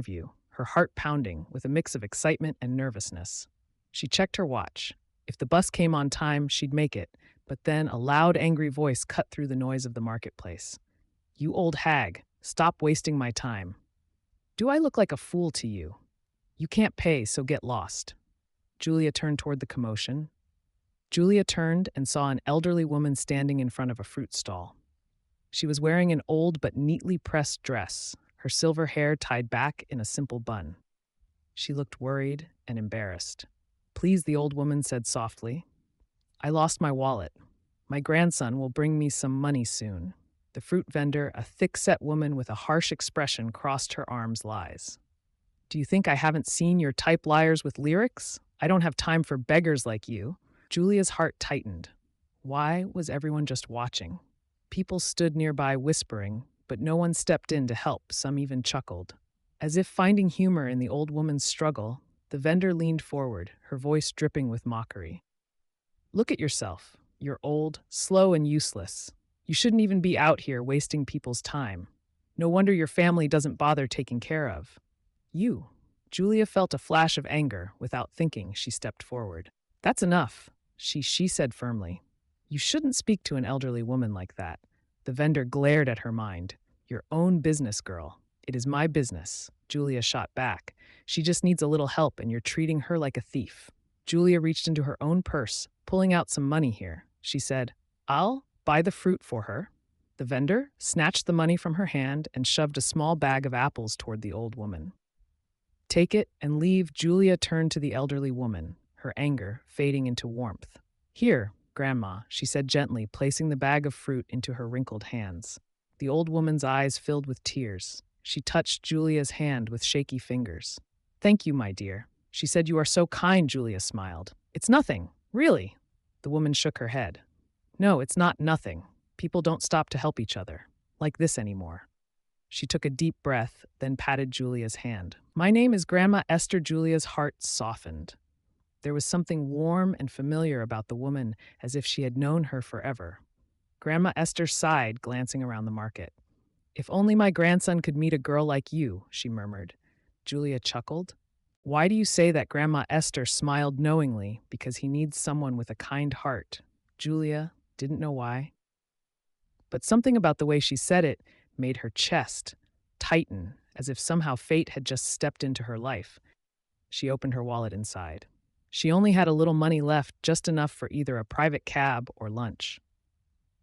interview, her heart pounding with a mix of excitement and nervousness. She checked her watch. If the bus came on time, she'd make it, but then a loud, angry voice cut through the noise of the marketplace. "You old hag, stop wasting my time. Do I look like a fool to you? You can't pay, so get lost." Julia turned toward the commotion. Julia turned and saw an elderly woman standing in front of a fruit stall. She was wearing an old but neatly pressed dress, her silver hair tied back in a simple bun. She looked worried and embarrassed. "Please," the old woman said softly. "I lost my wallet. My grandson will bring me some money soon." The fruit vendor, a thick-set woman with a harsh expression, crossed her arms. "Lies. Do you think I haven't seen your type liars with lyrics? I don't have time for beggars like you." Julia's heart tightened. Why was everyone just watching? People stood nearby whispering, but no one stepped in to help. Some even chuckled. As if finding humor in the old woman's struggle, the vendor leaned forward, her voice dripping with mockery. "Look at yourself. You're old, slow, and useless. You shouldn't even be out here wasting people's time. No wonder your family doesn't bother taking care of you." Julia felt a flash of anger. Without thinking, she stepped forward. "That's enough," she said firmly. "You shouldn't speak to an elderly woman like that." The vendor glared at her mind. "Your own business, girl. It is my business." Julia shot back. "She just needs a little help, and you're treating her like a thief." Julia reached into her own purse, pulling out some money here. She said, "I'll buy the fruit for her." The vendor snatched the money from her hand and shoved a small bag of apples toward the old woman. "Take it and leave." Julia turned to the elderly woman, her anger fading into warmth. "Here, Grandma," she said gently, placing the bag of fruit into her wrinkled hands. The old woman's eyes filled with tears. She touched Julia's hand with shaky fingers. "Thank you, my dear." She said, "You are so kind." Julia smiled. "It's nothing, really." The woman shook her head. "No, it's not nothing. People don't stop to help each other like this anymore." She took a deep breath, then patted Julia's hand. "My name is Grandma Esther." Julia's heart softened. There was something warm and familiar about the woman, as if she had known her forever. Grandma Esther sighed, glancing around the market. "If only my grandson could meet a girl like you," she murmured. Julia chuckled. "Why do you say that?" Grandma Esther smiled knowingly. "Because he needs someone with a kind heart." Julia didn't know why, but something about the way she said it made her chest tighten, as if somehow fate had just stepped into her life. She opened her wallet inside. She only had a little money left, just enough for either a private cab or lunch.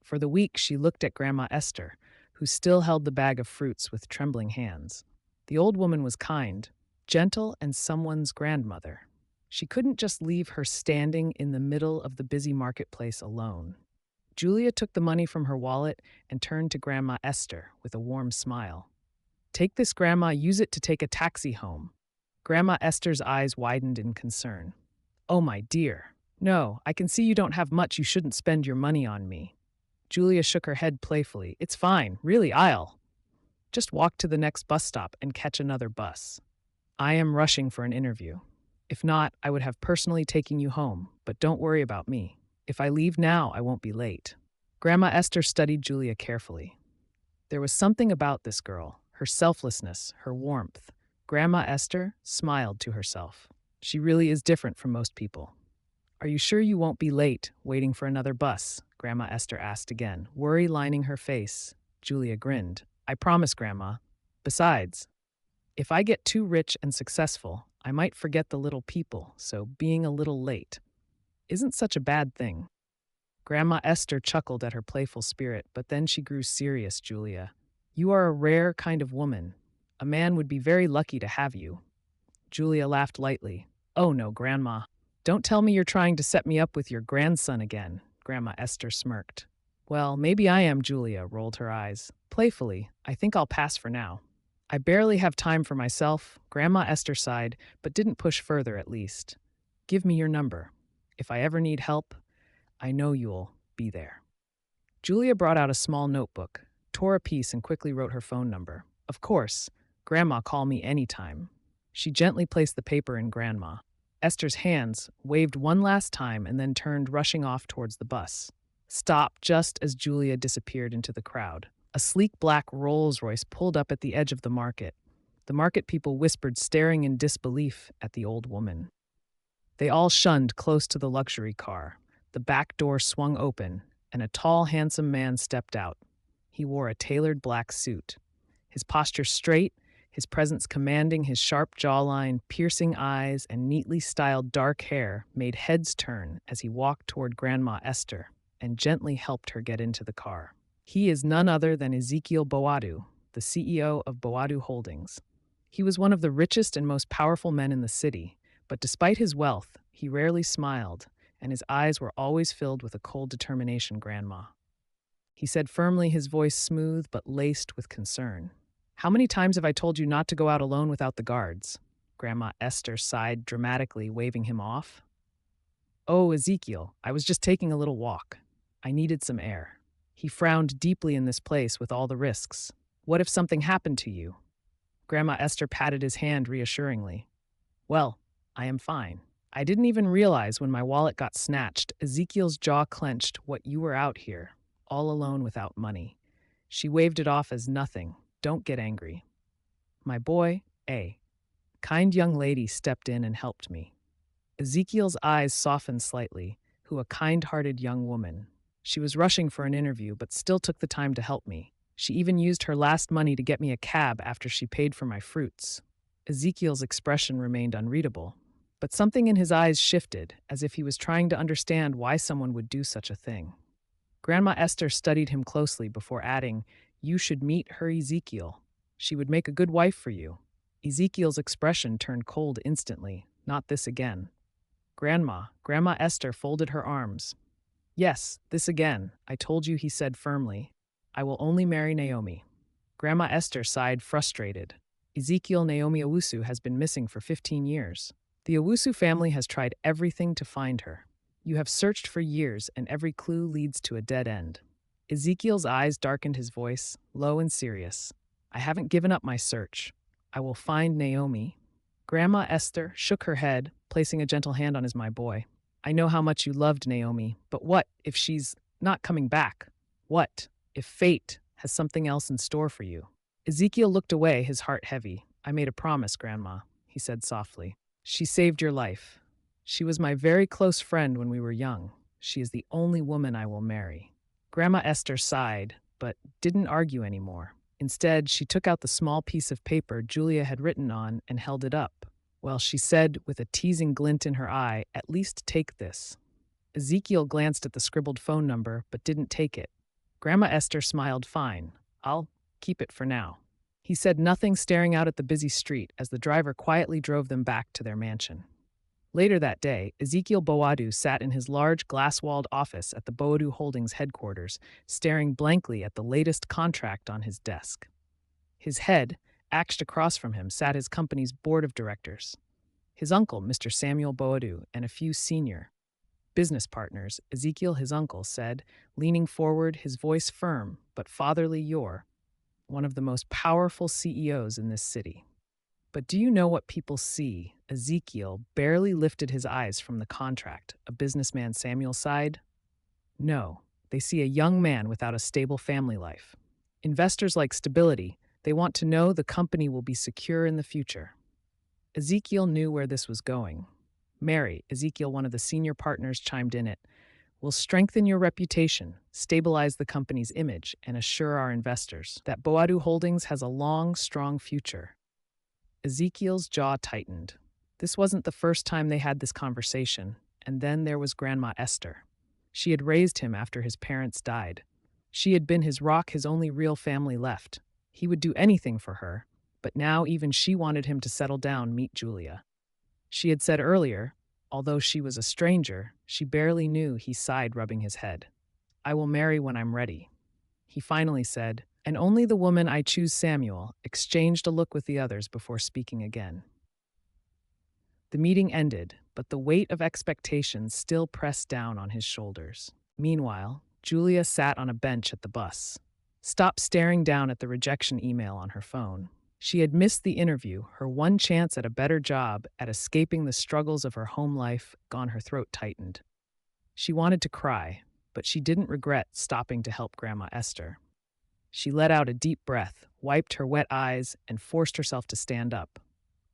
For the week, she looked at Grandma Esther, who still held the bag of fruits with trembling hands. The old woman was kind, gentle, and someone's grandmother. She couldn't just leave her standing in the middle of the busy marketplace alone. Julia took the money from her wallet and turned to Grandma Esther with a warm smile. "Take this, Grandma. Use it to take a taxi home." Grandma Esther's eyes widened in concern. "Oh, my dear. No, I can see you don't have much. You shouldn't spend your money on me." Julia shook her head playfully. "It's fine. Really, I'll just walk to the next bus stop and catch another bus. I am rushing for an interview. If not, I would have personally taken you home, but don't worry about me. If I leave now, I won't be late." Grandma Esther studied Julia carefully. There was something about this girl, her selflessness, her warmth. Grandma Esther smiled to herself. She really is different from most people. "Are you sure you won't be late, waiting for another bus?" Grandma Esther asked again, worry lining her face. Julia grinned. "I promise, Grandma. Besides, if I get too rich and successful, I might forget the little people, so being a little late isn't such a bad thing." Grandma Esther chuckled at her playful spirit, but then she grew serious. "Julia, you are a rare kind of woman. A man would be very lucky to have you." Julia laughed lightly. "Oh no, Grandma. Don't tell me you're trying to set me up with your grandson again." Grandma Esther smirked. "Well, maybe I am." Julia rolled her eyes. Playfully, "I think I'll pass for now. I barely have time for myself." Grandma Esther sighed, but didn't push further at least. "Give me your number. If I ever need help, I know you'll be there." Julia brought out a small notebook, tore a piece, and quickly wrote her phone number. "Of course, Grandma, call me anytime." She gently placed the paper in Grandma Esther's hands, waved one last time, and then turned rushing off towards the bus. Stopped just as Julia disappeared into the crowd. A sleek black Rolls-Royce pulled up at the edge of the market. The market people whispered, staring in disbelief at the old woman. They all shunned close to the luxury car. The back door swung open, and a tall, handsome man stepped out. He wore a tailored black suit. His posture straight, his presence commanding, his sharp jawline, piercing eyes, and neatly styled dark hair made heads turn as he walked toward Grandma Esther and gently helped her get into the car. He is none other than Ezekiel Boadu, the CEO of Boadu Holdings. He was one of the richest and most powerful men in the city, but despite his wealth, he rarely smiled, and his eyes were always filled with a cold determination, Grandma. He said firmly, his voice smooth but laced with concern. How many times have I told you not to go out alone without the guards? Grandma Esther sighed dramatically, waving him off. Oh, Ezekiel, I was just taking a little walk. I needed some air. He frowned deeply. In this place with all the risks. What if something happened to you? Grandma Esther patted his hand reassuringly. Well, I am fine. I didn't even realize when my wallet got snatched. Ezekiel's jaw clenched. What, you were out here, all alone without money? She waved it off as nothing. Don't get angry. My boy, a kind young lady stepped in and helped me. Ezekiel's eyes softened slightly. Who, a kind-hearted young woman? She was rushing for an interview, but still took the time to help me. She even used her last money to get me a cab after she paid for my fruits. Ezekiel's expression remained unreadable, but something in his eyes shifted, as if he was trying to understand why someone would do such a thing. Grandma Esther studied him closely before adding, You should meet her, Ezekiel. She would make a good wife for you. Ezekiel's expression turned cold instantly. Not this again. Grandma Esther folded her arms. Yes, this again. I told you, he said firmly. I will only marry Naomi. Grandma Esther sighed, frustrated. Ezekiel, Naomi Owusu has been missing for 15 years. The Owusu family has tried everything to find her. You have searched for years, and every clue leads to a dead end. Ezekiel's eyes darkened, his voice low and serious. I haven't given up my search. I will find Naomi. Grandma Esther shook her head, placing a gentle hand on his my boy. I know how much you loved Naomi, but what if she's not coming back? What if fate has something else in store for you? Ezekiel looked away, his heart heavy. I made a promise, Grandma, he said softly. She saved your life. She was my very close friend when we were young. She is the only woman I will marry. Grandma Esther sighed, but didn't argue anymore. Instead, she took out the small piece of paper Julia had written on and held it up. Well, she said with a teasing glint in her eye, at least take this. Ezekiel glanced at the scribbled phone number, but didn't take it. Grandma Esther smiled. Fine, I'll keep it for now. He said nothing, staring out at the busy street as the driver quietly drove them back to their mansion. Later that day, Ezekiel Boadu sat in his large glass-walled office at the Boadu Holdings headquarters, staring blankly at the latest contract on his desk. His head, axed across from him, sat his company's board of directors. His uncle, Mr. Samuel Boadu, and a few senior business partners. Ezekiel, his uncle, said, leaning forward, his voice firm but fatherly, You're one of the most powerful CEOs in this city. But do you know what people see? Ezekiel barely lifted his eyes from the contract. A businessman, Samuel sighed. No, they see a young man without a stable family life. Investors like stability. They want to know the company will be secure in the future. Ezekiel knew where this was going. Mary, Ezekiel, one of the senior partners, chimed in. It will strengthen your reputation, stabilize the company's image, and assure our investors that Boadu Holdings has a long, strong future. Ezekiel's jaw tightened. This wasn't the first time they had this conversation. And then there was Grandma Esther. She had raised him after his parents died. She had been his rock, his only real family left. He would do anything for her, but now even she wanted him to settle down, meet Julia. She had said earlier, although she was a stranger, she barely knew. He sighed, rubbing his head. I will marry when I'm ready. He finally said, and only the woman I choose. Samuel exchanged a look with the others before speaking again. The meeting ended, but the weight of expectations still pressed down on his shoulders. Meanwhile, Julia sat on a bench at the bus. Stopped staring down at the rejection email on her phone. She had missed the interview, her one chance at a better job, at escaping the struggles of her home life, gone. Her throat tightened. She wanted to cry, but she didn't regret stopping to help Grandma Esther. She let out a deep breath, wiped her wet eyes, and forced herself to stand up.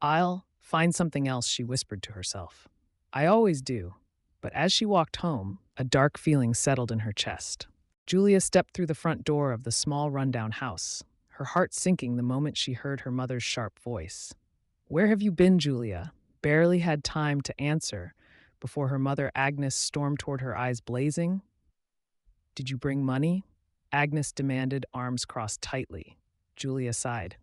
I'll find something else, she whispered to herself. I always do. But as she walked home, a dark feeling settled in her chest. Julia stepped through the front door of the small rundown house, her heart sinking the moment she heard her mother's sharp voice. Where have you been, Julia? Barely had time to answer before her mother Agnes stormed toward her, eyes blazing. Did you bring money? Agnes demanded, arms crossed tightly. Julia sighed.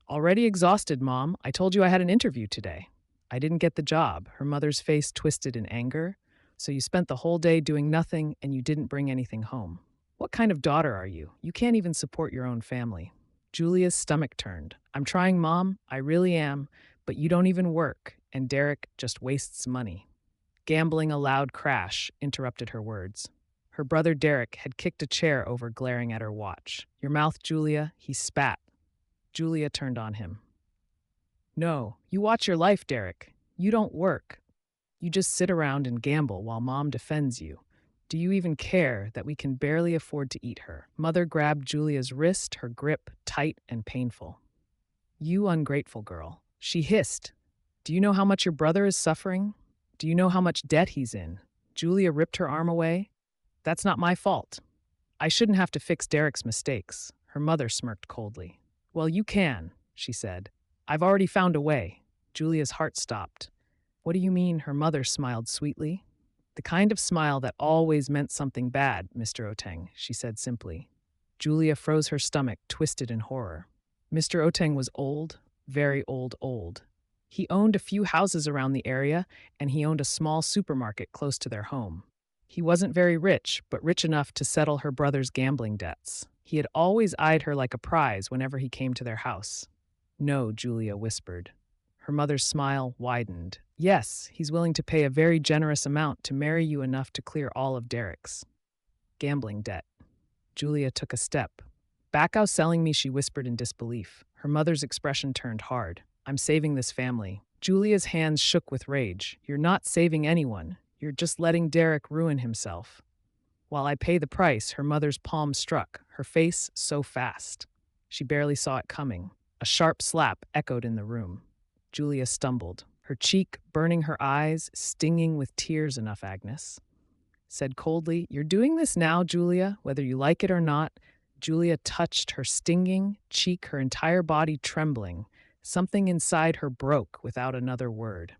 Already exhausted, Mom. I told you I had an interview today. I didn't get the job. Her mother's face twisted in anger. So you spent the whole day doing nothing and you didn't bring anything home. What kind of daughter are you? You can't even support your own family. Julia's stomach turned. I'm trying, Mom. I really am. But you don't even work, and Derek just wastes money. Gambling, a loud crash interrupted her words. Her brother Derek had kicked a chair over, glaring at her watch. Your mouth, Julia, he spat. Julia turned on him. No, you watch your life, Derek. You don't work. You just sit around and gamble while Mom defends you. Do you even care that we can barely afford to eat her? Mother grabbed Julia's wrist, her grip tight and painful. You ungrateful girl, she hissed. Do you know how much your brother is suffering? Do you know how much debt he's in? Julia ripped her arm away. That's not my fault. I shouldn't have to fix Derek's mistakes. Her mother smirked coldly. Well, you can, she said. I've already found a way. Julia's heart stopped. What do you mean? Her mother smiled sweetly. The kind of smile that always meant something bad, Mr. Oteng, she said simply. Julia froze, her stomach twisted in horror. Mr. Oteng was old, very old. He owned a few houses around the area, and he owned a small supermarket close to their home. He wasn't very rich, but rich enough to settle her brother's gambling debts. He had always eyed her like a prize whenever he came to their house. No, Julia whispered. Her mother's smile widened. Yes, he's willing to pay a very generous amount to marry you, enough to clear all of Derek's gambling debt. Julia took a step. Back out selling me, she whispered in disbelief. Her mother's expression turned hard. I'm saving this family. Julia's hands shook with rage. You're not saving anyone. You're just letting Derek ruin himself. While I pay the price, her mother's palm struck, her face so fast. She barely saw it coming. A sharp slap echoed in the room. Julia stumbled, her cheek burning, her eyes stinging with tears. Enough, Agnes said coldly. You're doing this now, Julia, whether you like it or not. Julia touched her stinging cheek, her entire body trembling. Something inside her broke without another word.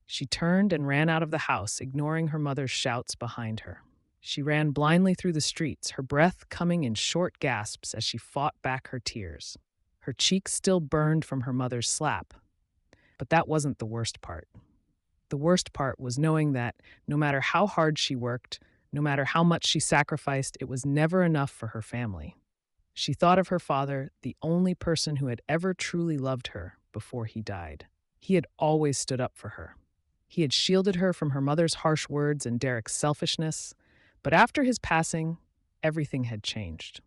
She turned and ran out of the house, ignoring her mother's shouts behind her. She ran blindly through the streets, her breath coming in short gasps as she fought back her tears. Her cheeks still burned from her mother's slap. But that wasn't the worst part. The worst part was knowing that no matter how hard she worked, no matter how much she sacrificed, it was never enough for her family. She thought of her father, the only person who had ever truly loved her before he died. He had always stood up for her. He had shielded her from her mother's harsh words and Derek's selfishness. But after his passing, everything had changed.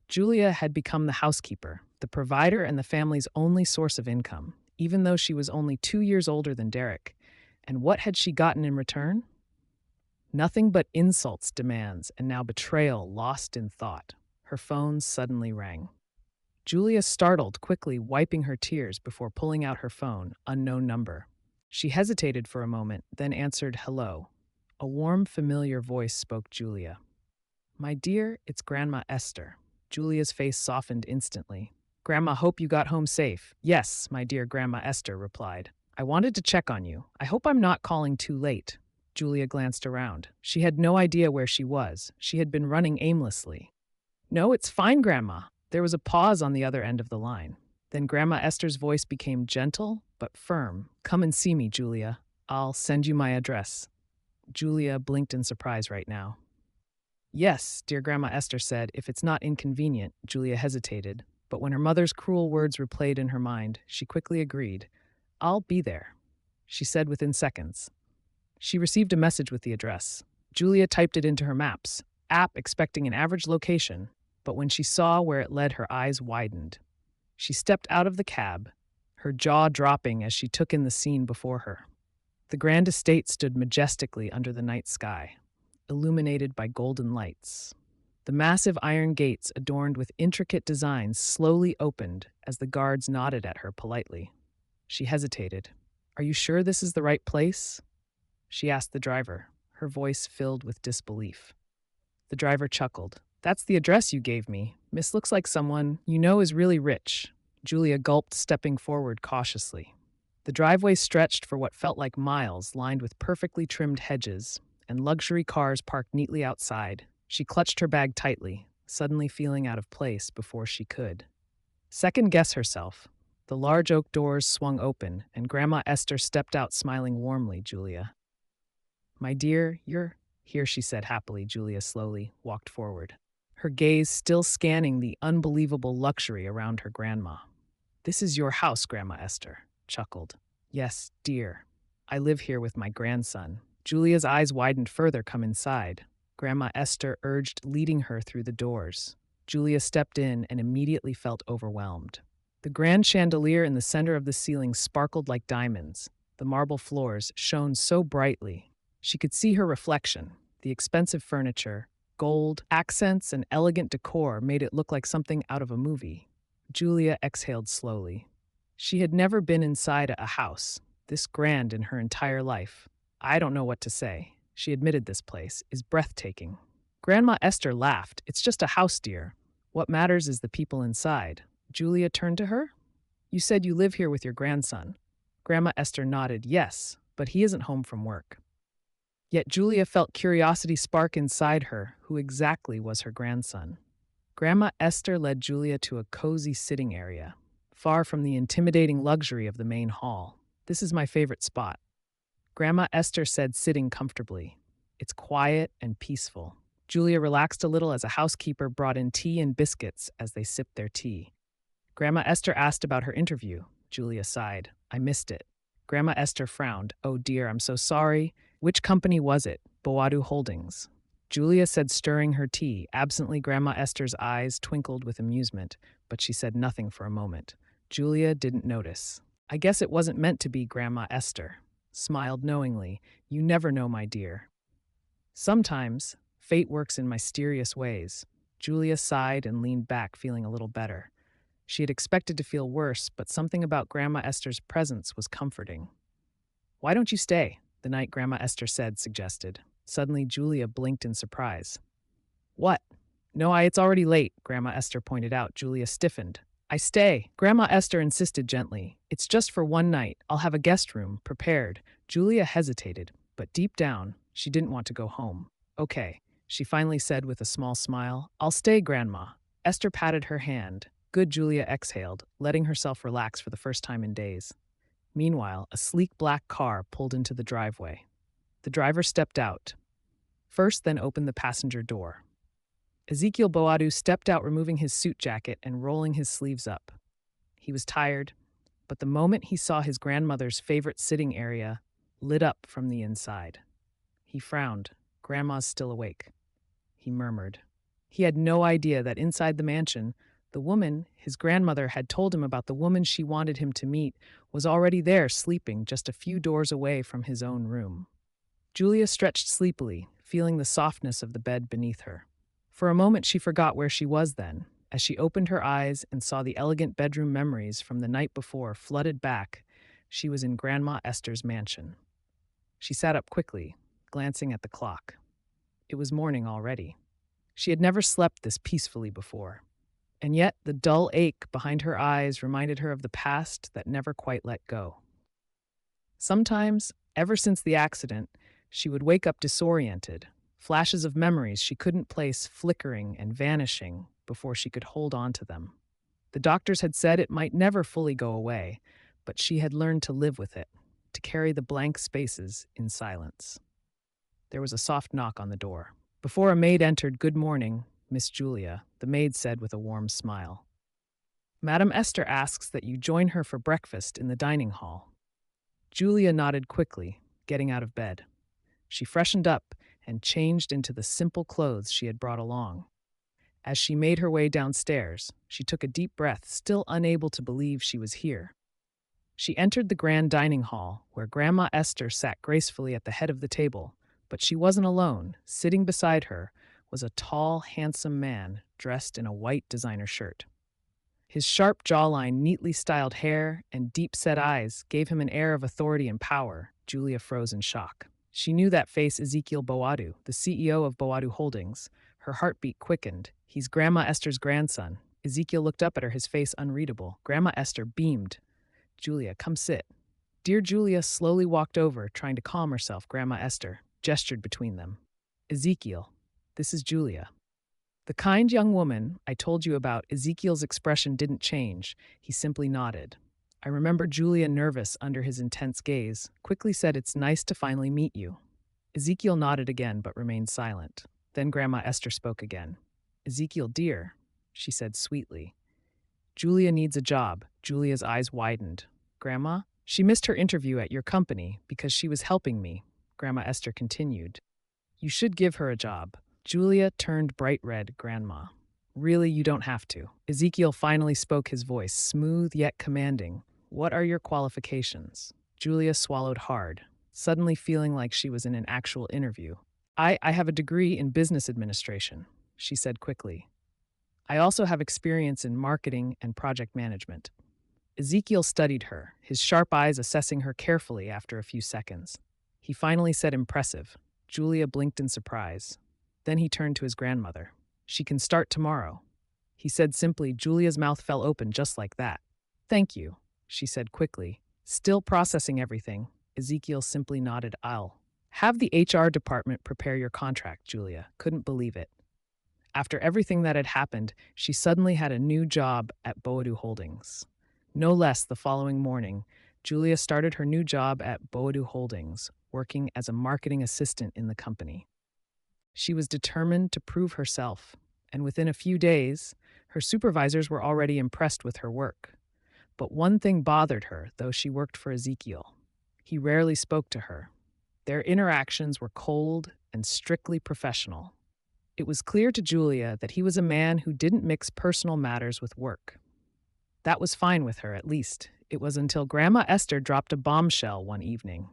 Julia had become the housekeeper, the provider, and the family's only source of income, even though she was only 2 years older than Derek. And what had she gotten in return? Nothing but insults, demands, and now betrayal lost in thought. Her phone suddenly rang. Julia startled, quickly wiping her tears before pulling out her phone. Unknown number. She hesitated for a moment, then answered, hello. A warm, familiar voice spoke. Julia. My dear, it's Grandma Esther. Julia's face softened instantly. Grandma, hope you got home safe. Yes, my dear, Grandma Esther replied. I wanted to check on you. I hope I'm not calling too late. Julia glanced around. She had no idea where she was. She had been running aimlessly. No, it's fine, Grandma. There was a pause on the other end of the line. Then Grandma Esther's voice became gentle but firm. Come and see me, Julia. I'll send you my address. Julia blinked in surprise right now. Yes, dear Grandma Esther said, if it's not inconvenient. Julia hesitated, but when her mother's cruel words replayed in her mind, she quickly agreed. I'll be there, she said within seconds. She received a message with the address. Julia typed it into her maps app, expecting an average location, but when she saw where it led, her eyes widened. She stepped out of the cab, her jaw dropping as she took in the scene before her. The grand estate stood majestically under the night sky, illuminated by golden lights. The massive iron gates, adorned with intricate designs, slowly opened as the guards nodded at her politely. She hesitated. "Are you sure this is the right place?" she asked the driver, her voice filled with disbelief. The driver chuckled. "That's the address you gave me. Miss looks like someone you know is really rich." Julia gulped, stepping forward cautiously. The driveway stretched for what felt like miles, lined with perfectly trimmed hedges and luxury cars parked neatly outside. She clutched her bag tightly, suddenly feeling out of place before she could second guess herself. The large oak doors swung open, and Grandma Esther stepped out smiling warmly. "Julia, my dear, you're here," she said happily. Julia slowly walked forward, her gaze still scanning the unbelievable luxury around her grandma. "This is your house," Grandma Esther chuckled. "Yes, dear. I live here with my grandson." Julia's eyes widened further. "Come inside," Grandma Esther urged, leading her through the doors. Julia stepped in and immediately felt overwhelmed. The grand chandelier in the center of the ceiling sparkled like diamonds. The marble floors shone so brightly. She could see her reflection. The expensive furniture, gold, accents, and elegant decor made it look like something out of a movie. Julia exhaled slowly. She had never been inside a house this grand in her entire life. "I don't know what to say," she admitted. "This place is breathtaking." Grandma Esther laughed. "It's just a house, dear. What matters is the people inside." Julia turned to her. "You said you live here with your grandson." Grandma Esther nodded. "Yes, but he isn't home from work." Yet Julia felt curiosity spark inside her. Who exactly was her grandson? Grandma Esther led Julia to a cozy sitting area, far from the intimidating luxury of the main hall. "This is my favorite spot," Grandma Esther said, sitting comfortably. "It's quiet and peaceful." Julia relaxed a little as a housekeeper brought in tea and biscuits as they sipped their tea. Grandma Esther asked about her interview. Julia sighed. "I missed it." Grandma Esther frowned. "Oh dear, I'm so sorry. Which company was it?" "Boadu Holdings," Julia said, stirring her tea. Absently, Grandma Esther's eyes twinkled with amusement, but she said nothing for a moment. Julia didn't notice. "I guess it wasn't meant to be," Grandma Esther smiled knowingly. "You never know, my dear. Sometimes fate works in mysterious ways." Julia sighed and leaned back, feeling a little better. She had expected to feel worse, but something about Grandma Esther's presence was comforting. "Why don't you stay?" the night Grandma Esther suggested. Suddenly, Julia blinked in surprise. "What?" "No, it's already late," Grandma Esther pointed out. Julia stiffened. "I stay," Grandma Esther insisted gently. "It's just for one night. I'll have a guest room prepared." Julia hesitated, but deep down, she didn't want to go home. "Okay," she finally said with a small smile. "I'll stay, Grandma." Esther patted her hand. "Good," Julia exhaled, letting herself relax for the first time in days. Meanwhile, a sleek black car pulled into the driveway. The driver stepped out first, then opened the passenger door. Ezekiel Boadu stepped out, removing his suit jacket and rolling his sleeves up. He was tired, but the moment he saw his grandmother's favorite sitting area lit up from the inside. He frowned. "Grandma's still awake," he murmured. He had no idea that inside the mansion, the woman his grandmother had told him about, the woman she wanted him to meet, was already there, sleeping just a few doors away from his own room. Julia stretched sleepily, feeling the softness of the bed beneath her. For a moment she forgot where she was then, as she opened her eyes and saw the elegant bedroom memories from the night before flooded back. She was in Grandma Esther's mansion. She sat up quickly, glancing at the clock. It was morning already. She had never slept this peacefully before. And yet the dull ache behind her eyes reminded her of the past that never quite let go. Sometimes, ever since the accident, she would wake up disoriented, flashes of memories she couldn't place flickering and vanishing before she could hold on to them. The doctors had said it might never fully go away, but she had learned to live with it, to carry the blank spaces in silence. There was a soft knock on the door. Before a maid entered, "Good morning, Miss Julia," the maid said with a warm smile. "Madam Esther asks that you join her for breakfast in the dining hall." Julia nodded quickly, getting out of bed. She freshened up and changed into the simple clothes she had brought along. As she made her way downstairs, she took a deep breath, still unable to believe she was here. She entered the grand dining hall, where Grandma Esther sat gracefully at the head of the table, but she wasn't alone. Sitting beside her was a tall, handsome man dressed in a white designer shirt. His sharp jawline, neatly styled hair, and deep-set eyes gave him an air of authority and power. Julia froze in shock. She knew that face, Ezekiel Boadu, the CEO of Boadu Holdings. Her heartbeat quickened. He's Grandma Esther's grandson. Ezekiel looked up at her, his face unreadable. Grandma Esther beamed. Julia, come sit. Dear Julia slowly walked over, trying to calm herself. Grandma Esther gestured between them. Ezekiel, this is Julia. The kind young woman I told you about. Ezekiel's expression didn't change. He simply nodded. I remember Julia, nervous under his intense gaze, quickly said, it's nice to finally meet you. Ezekiel nodded again but remained silent. Then Grandma Esther spoke again. Ezekiel, dear, she said sweetly. Julia needs a job. Julia's eyes widened. Grandma? She missed her interview at your company because she was helping me, Grandma Esther continued. You should give her a job. Julia turned bright red. Grandma. Really, you don't have to. Ezekiel finally spoke, his voice smooth yet commanding. What are your qualifications? Julia swallowed hard, suddenly feeling like she was in an actual interview. I have a degree in business administration, she said quickly. I also have experience in marketing and project management. Ezekiel studied her, his sharp eyes assessing her carefully. After a few seconds, he finally said, impressive. Julia blinked in surprise. Then he turned to his grandmother. She can start tomorrow. He said simply. Julia's mouth fell open just like that. Thank you, she said quickly. Still processing everything, Ezekiel simply nodded. I'll have the HR department prepare your contract. Julia couldn't believe it. After everything that had happened, she suddenly had a new job at Boadu Holdings. No less. The following morning, Julia started her new job at Boadu Holdings, working as a marketing assistant in the company. She was determined to prove herself, and within a few days, her supervisors were already impressed with her work. But one thing bothered her, though she worked for Ezekiel. He rarely spoke to her. Their interactions were cold and strictly professional. It was clear to Julia that he was a man who didn't mix personal matters with work. That was fine with her, at least. It was until Grandma Esther dropped a bombshell one evening.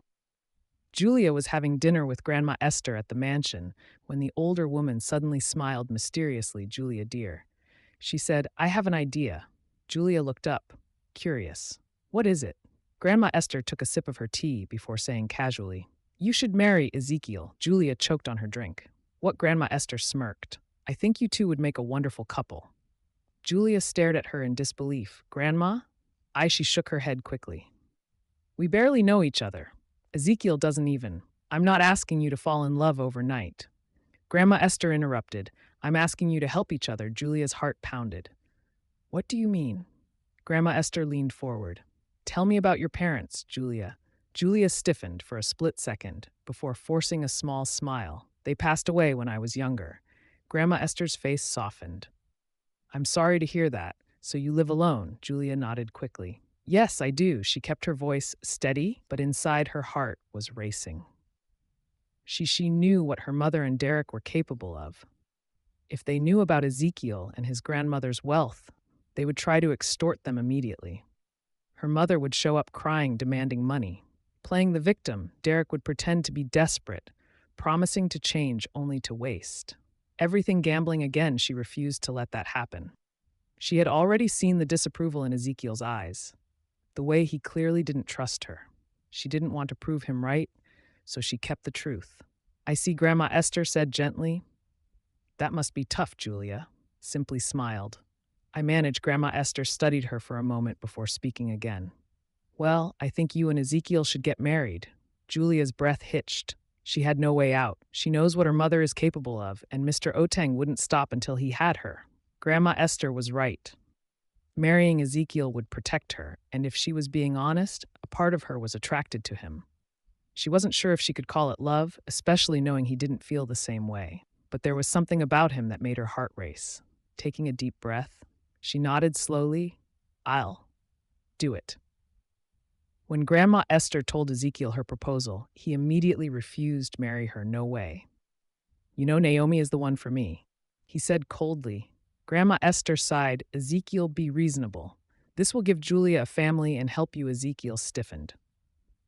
Julia was having dinner with Grandma Esther at the mansion when the older woman suddenly smiled mysteriously. Julia, dear, she said, I have an idea. Julia looked up, curious. What is it? Grandma Esther took a sip of her tea before saying casually, you should marry Ezekiel. Julia choked on her drink. What? Grandma Esther smirked. I think you two would make a wonderful couple. Julia stared at her in disbelief. Grandma? She shook her head quickly. We barely know each other. Ezekiel doesn't even. I'm not asking you to fall in love overnight. Grandma Esther interrupted. I'm asking you to help each other. Julia's heart pounded. What do you mean? Grandma Esther leaned forward. Tell me about your parents, Julia. Julia stiffened for a split second before forcing a small smile. They passed away when I was younger. Grandma Esther's face softened. I'm sorry to hear that. So you live alone? Julia nodded quickly. Yes, I do. She kept her voice steady, but inside her heart was racing. She knew what her mother and Derek were capable of. If they knew about Ezekiel and his grandmother's wealth, they would try to extort them immediately. Her mother would show up crying, demanding money. Playing the victim, Derek would pretend to be desperate, promising to change only to waste. Everything gambling again. She refused to let that happen. She had already seen the disapproval in Ezekiel's eyes, the way he clearly didn't trust her. She didn't want to prove him right, so she kept the truth. I see, Grandma Esther said gently. That must be tough, Julia simply smiled. I managed. Grandma Esther studied her for a moment before speaking again. Well, I think you and Ezekiel should get married. Julia's breath hitched. She had no way out. She knows what her mother is capable of, and Mr. Oteng wouldn't stop until he had her. Grandma Esther was right. Marrying Ezekiel would protect her, and if she was being honest, a part of her was attracted to him. She wasn't sure if she could call it love, especially knowing he didn't feel the same way. But there was something about him that made her heart race. Taking a deep breath, she nodded slowly. I'll do it. When Grandma Esther told Ezekiel her proposal, he immediately refused to marry her. No way. You know, Naomi is the one for me, he said coldly. Grandma Esther sighed. Ezekiel, be reasonable. This will give Julia a family and help you. Ezekiel stiffened.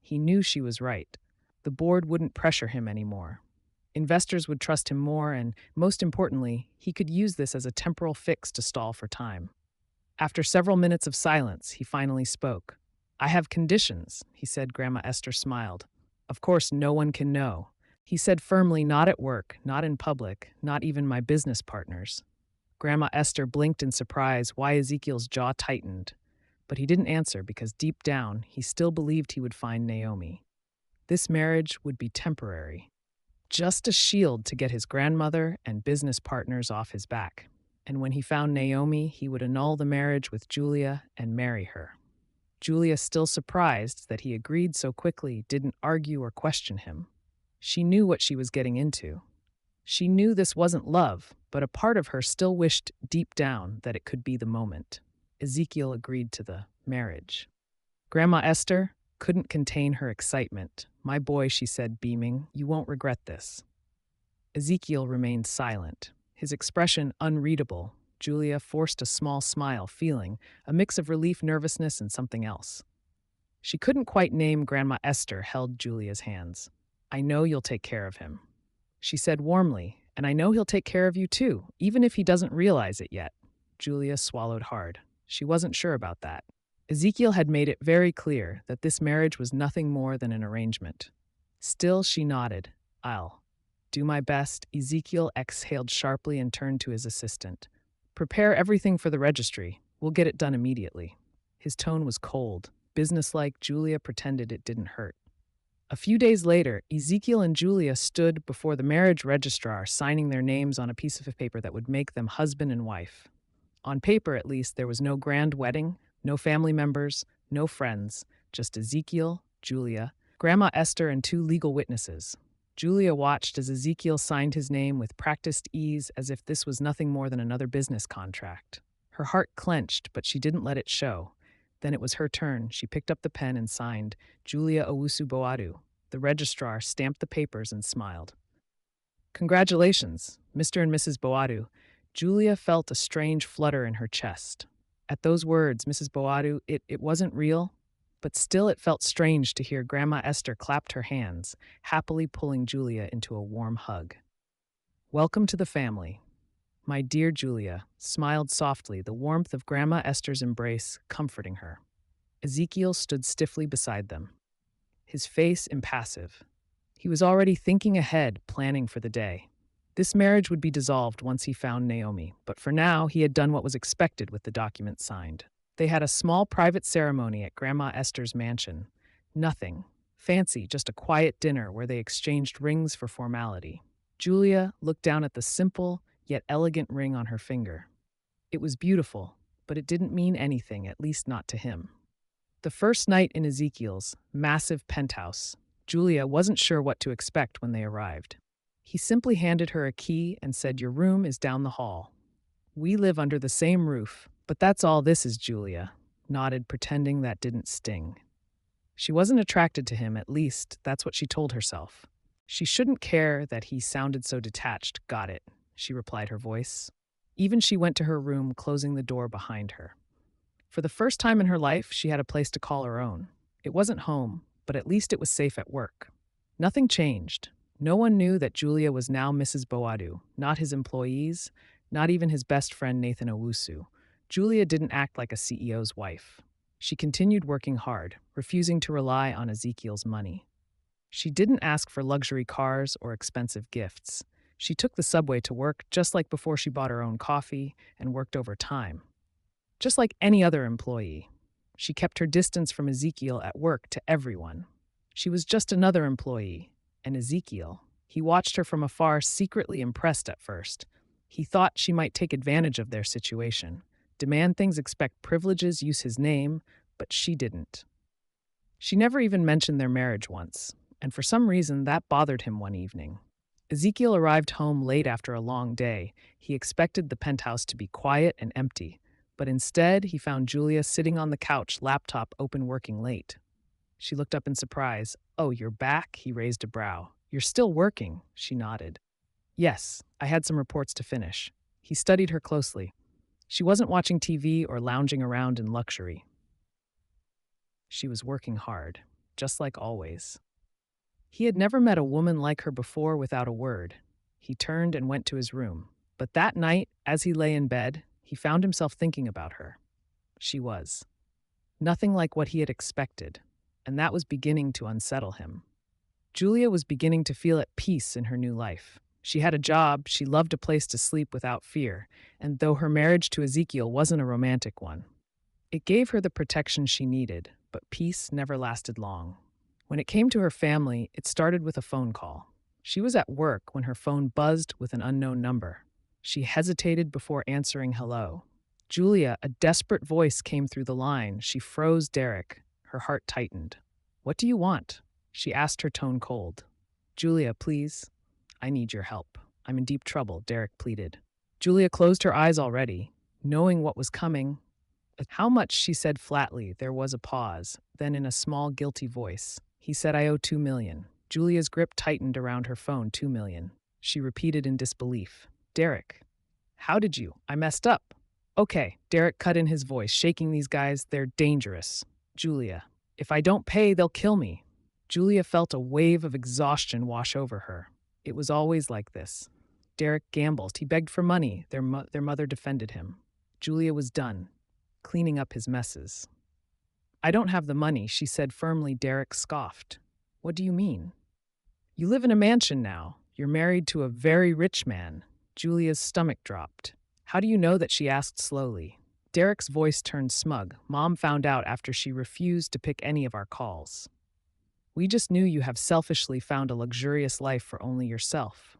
He knew she was right. The board wouldn't pressure him anymore. Investors would trust him more, and most importantly, he could use this as a temporal fix to stall for time. After several minutes of silence, he finally spoke. I have conditions, he said. Grandma Esther smiled. Of course, no one can know. He said firmly, not at work, not in public, not even my business partners. Grandma Esther blinked in surprise, why Ezekiel's jaw tightened. But he didn't answer because deep down, he still believed he would find Naomi. This marriage would be temporary, just a shield to get his grandmother and business partners off his back. And when he found Naomi, he would annul the marriage with Julia and marry her. Julia, still surprised that he agreed so quickly, didn't argue or question him. She knew what she was getting into. She knew this wasn't love, but a part of her still wished deep down that it could be the moment. Ezekiel agreed to the marriage. Grandma Esther couldn't contain her excitement. My boy, she said, beaming, you won't regret this. Ezekiel remained silent, his expression unreadable. Julia forced a small smile, feeling a mix of relief, nervousness, and something else. She couldn't quite name. Grandma Esther held Julia's hands. I know you'll take care of him, she said warmly, and I know he'll take care of you too, even if he doesn't realize it yet. Julia swallowed hard. She wasn't sure about that. Ezekiel had made it very clear that this marriage was nothing more than an arrangement. Still, she nodded. I'll do my best. Ezekiel exhaled sharply and turned to his assistant. Prepare everything for the registry. We'll get it done immediately. His tone was cold, businesslike. Julia pretended it didn't hurt. A few days later, Ezekiel and Julia stood before the marriage registrar, signing their names on a piece of paper that would make them husband and wife. On paper, at least, there was no grand wedding, no family members, no friends, just Ezekiel, Julia, Grandma Esther, and 2 legal witnesses. Julia watched as Ezekiel signed his name with practiced ease, as if this was nothing more than another business contract. Her heart clenched, but she didn't let it show. Then it was her turn. She picked up the pen and signed, Julia Owusu Boadu. The registrar stamped the papers and smiled. Congratulations, Mr. and Mrs. Boadu. Julia felt a strange flutter in her chest. At those words, Mrs. Boadu, it wasn't real, but still it felt strange to hear. Grandma Esther clapped her hands, happily pulling Julia into a warm hug. Welcome to the family. My dear Julia smiled softly, the warmth of Grandma Esther's embrace comforting her. Ezekiel stood stiffly beside them, his face impassive. He was already thinking ahead, planning for the day. This marriage would be dissolved once he found Naomi, but for now he had done what was expected with the document signed. They had a small private ceremony at Grandma Esther's mansion. Nothing fancy, just a quiet dinner where they exchanged rings for formality. Julia looked down at the simple yet elegant ring on her finger. It was beautiful, but it didn't mean anything, at least not to him. The first night in Ezekiel's massive penthouse, Julia wasn't sure what to expect when they arrived. He simply handed her a key and said, your room is down the hall. We live under the same roof, but that's all this is. Julia nodded, pretending that didn't sting. She wasn't attracted to him, at least that's what she told herself. She shouldn't care that he sounded so detached. Got it, she replied, her voice. Even she went to her room, closing the door behind her. For the first time in her life, she had a place to call her own. It wasn't home, but at least it was safe at work. Nothing changed. No one knew that Julia was now Mrs. Boadu, not his employees, not even his best friend Nathan Owusu. Julia didn't act like a CEO's wife. She continued working hard, refusing to rely on Ezekiel's money. She didn't ask for luxury cars or expensive gifts. She took the subway to work just like before. She bought her own coffee and worked overtime. Just like any other employee, she kept her distance from Ezekiel at work to everyone. She was just another employee, and Ezekiel, he watched her from afar, secretly impressed at first. He thought she might take advantage of their situation, demand things, expect privileges, use his name, but she didn't. She never even mentioned their marriage once, and for some reason that bothered him one evening. Ezekiel arrived home late after a long day. He expected the penthouse to be quiet and empty, but instead he found Julia sitting on the couch, laptop open, working late. She looked up in surprise. Oh, you're back? He raised a brow. You're still working? She nodded. Yes, I had some reports to finish. He studied her closely. She wasn't watching TV or lounging around in luxury. She was working hard, just like always. He had never met a woman like her before without a word. He turned and went to his room. But that night, as he lay in bed, he found himself thinking about her. She was nothing like what he had expected, and that was beginning to unsettle him. Julia was beginning to feel at peace in her new life. She had a job, she loved a place to sleep without fear, and though her marriage to Ezekiel wasn't a romantic one, it gave her the protection she needed, but peace never lasted long. When it came to her family, it started with a phone call. She was at work when her phone buzzed with an unknown number. She hesitated before answering hello. Julia, a desperate voice came through the line. She froze Derek. Her heart tightened. "What do you want?" She asked, her tone cold. "Julia, please. I need your help. I'm in deep trouble," Derek pleaded. Julia closed her eyes already, knowing what was coming. "How much?" she said flatly. There was a pause. Then in a small, guilty voice, he said, "I owe $2 million." Julia's grip tightened around her phone. $2 million. She repeated in disbelief. "Derek, how did you? I messed up." "Okay," Derek cut in, his voice shaking. "These guys, they're dangerous. Julia, if I don't pay, they'll kill me." Julia felt a wave of exhaustion wash over her. It was always like this. Derek gambled. He begged for money. Their mother defended him. Julia was done, cleaning up his messes. "I don't have the money," she said firmly. Derek scoffed. "What do you mean? You live in a mansion now. You're married to a very rich man." Julia's stomach dropped. "How do you know that?" she asked slowly. Derek's voice turned smug. "Mom found out after she refused to pick any of our calls. We just knew you have selfishly found a luxurious life for only yourself."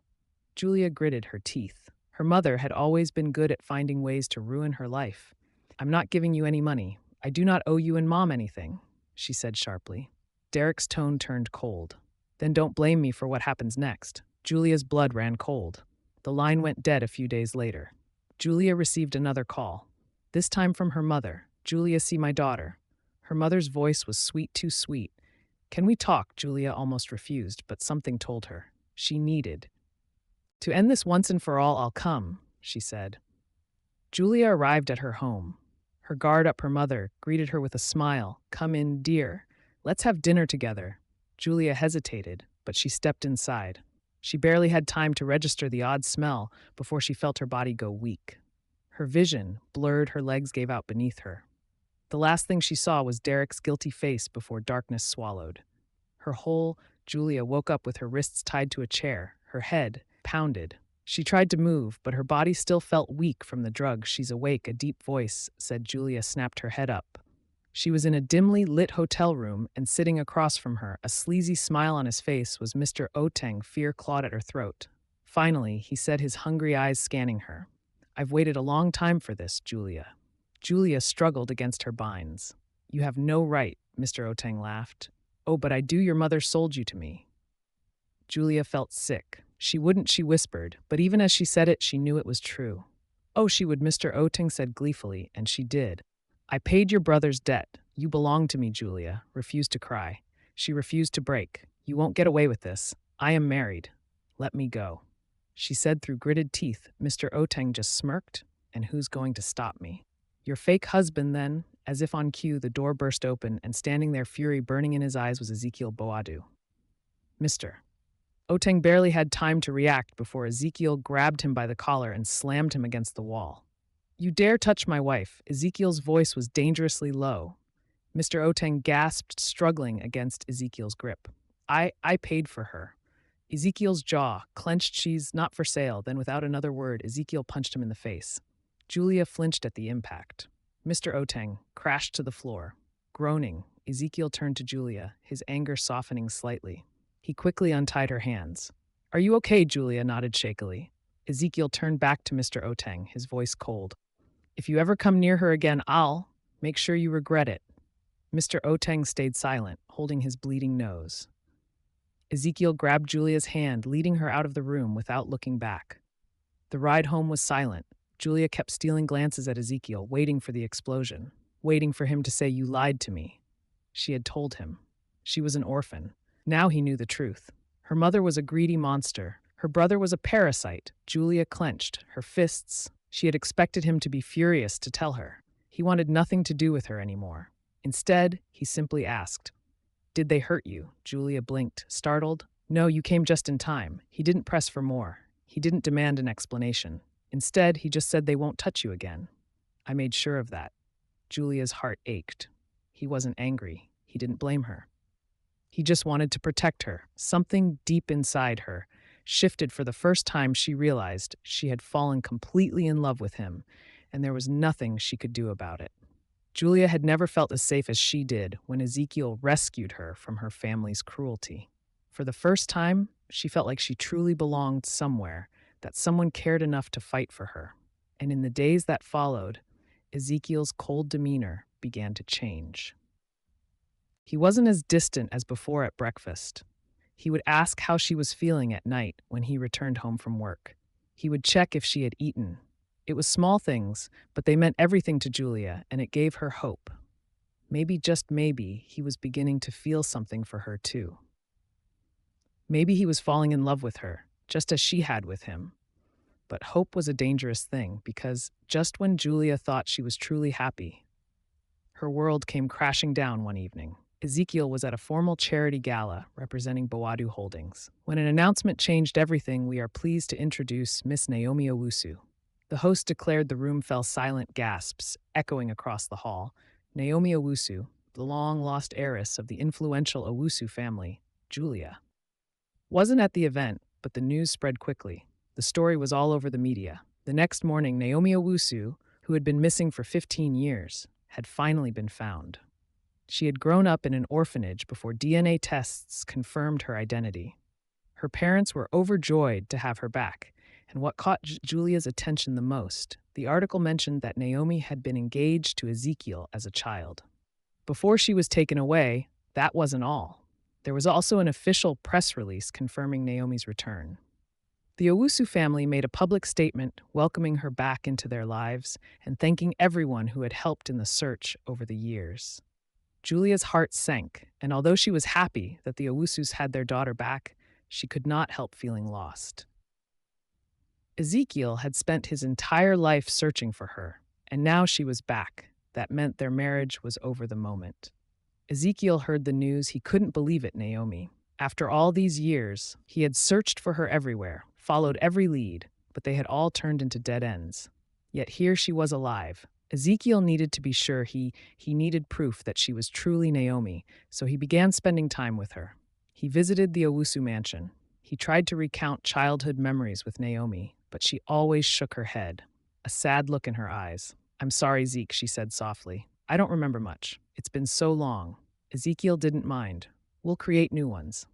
Julia gritted her teeth. Her mother had always been good at finding ways to ruin her life. "I'm not giving you any money. I do not owe you and Mom anything," she said sharply. Derek's tone turned cold. "Then don't blame me for what happens next." Julia's blood ran cold. The line went dead a few days later. Julia received another call, this time from her mother. "Julia, see my daughter." Her mother's voice was sweet, too sweet. "Can we talk?" Julia almost refused, but something told her she needed to end this once and for all. "I'll come," she said. Julia arrived at her home. Her guard up, her mother greeted her with a smile. "Come in, dear. Let's have dinner together." Julia hesitated, but she stepped inside. She barely had time to register the odd smell before she felt her body go weak. Her vision blurred, her legs gave out beneath her. The last thing she saw was Derek's guilty face before darkness swallowed. Her whole Julia woke up with her wrists tied to a chair, her head pounded. She tried to move, but her body still felt weak from the drug. "She's awake," a deep voice said. Julia snapped her head up. She was in a dimly lit hotel room, and sitting across from her, a sleazy smile on his face, was Mr. Oteng. Fear clawed at her throat. Finally, he said, his hungry eyes scanning her. "I've waited a long time for this, Julia." Julia struggled against her binds. "You have no right," Mr. Oteng laughed. "Oh, but I do. Your mother sold you to me." Julia felt sick. She whispered, but even as she said it, she knew it was true. "Oh, she would," Mr. Oteng said gleefully, "and she did. I paid your brother's debt. You belong to me." Julia refused to cry. She refused to break. "You won't get away with this. I am married. Let me go," she said through gritted teeth. Mr. Oteng just smirked. "And who's going to stop me?" "Your fake husband, then." As if on cue, the door burst open, and standing there, fury burning in his eyes, was Ezekiel Boadu. Mr. Oteng barely had time to react before Ezekiel grabbed him by the collar and slammed him against the wall. "You dare touch my wife." Ezekiel's voice was dangerously low. Mr. Oteng gasped, struggling against Ezekiel's grip. I paid for her." Ezekiel's jaw clenched. "She's not for sale." Then without another word, Ezekiel punched him in the face. Julia flinched at the impact. Mr. Oteng crashed to the floor. Groaning, Ezekiel turned to Julia, his anger softening slightly. He quickly untied her hands. "Are you okay?" Julia nodded shakily. Ezekiel turned back to Mr. Oteng, his voice cold. "If you ever come near her again, I'll make sure you regret it." Mr. Oteng stayed silent, holding his bleeding nose. Ezekiel grabbed Julia's hand, leading her out of the room without looking back. The ride home was silent. Julia kept stealing glances at Ezekiel, waiting for the explosion, waiting for him to say, "You lied to me." She had told him. She was an orphan. Now he knew the truth. Her mother was a greedy monster. Her brother was a parasite. Julia clenched, her fists. She had expected him to be furious to tell her. He wanted nothing to do with her anymore. Instead, he simply asked, Did they hurt you? Julia blinked, startled. No, you came just in time. He didn't press for more. He didn't demand an explanation. Instead, he just said they won't touch you again. I made sure of that. Julia's heart ached. He wasn't angry. He didn't blame her. He just wanted to protect her. Something deep inside her shifted for the first time. She realized she had fallen completely in love with him, and there was nothing she could do about it. Julia had never felt as safe as she did when Ezekiel rescued her from her family's cruelty. For the first time, she felt like she truly belonged somewhere, that someone cared enough to fight for her. And in the days that followed, Ezekiel's cold demeanor began to change. He wasn't as distant as before at breakfast. He would ask how she was feeling at night when he returned home from work. He would check if she had eaten. It was small things, but they meant everything to Julia, and it gave her hope. Maybe, just maybe, he was beginning to feel something for her too. Maybe he was falling in love with her, just as she had with him. But hope was a dangerous thing, because just when Julia thought she was truly happy, her world came crashing down one evening. Ezekiel was at a formal charity gala representing Boadu Holdings. When an announcement changed everything, we are pleased to introduce Miss Naomi Owusu. The host declared. The room fell silent, gasps echoing across the hall. Naomi Owusu, the long-lost heiress of the influential Owusu family, Julia, wasn't at the event, but the news spread quickly. The story was all over the media. The next morning, Naomi Owusu, who had been missing for 15 years, had finally been found. She had grown up in an orphanage before DNA tests confirmed her identity. Her parents were overjoyed to have her back, and what caught Julia's attention the most, the article mentioned that Naomi had been engaged to Ezekiel as a child. Before she was taken away, that wasn't all. There was also an official press release confirming Naomi's return. The Owusu family made a public statement welcoming her back into their lives and thanking everyone who had helped in the search over the years. Julia's heart sank, and although she was happy that the Owusus had their daughter back, she could not help feeling lost. Ezekiel had spent his entire life searching for her, and now she was back. That meant their marriage was over the moment. Ezekiel heard the news. He couldn't believe it. Naomi. After all these years, he had searched for her everywhere, followed every lead, but they had all turned into dead ends. Yet here she was alive. Ezekiel needed to be sure. He needed proof that she was truly Naomi, so he began spending time with her. He visited the Owusu mansion. He tried to recount childhood memories with Naomi, but she always shook her head, a sad look in her eyes. I'm sorry, Zeke, she said softly. I don't remember much. It's been so long. Ezekiel didn't mind. We'll create new ones.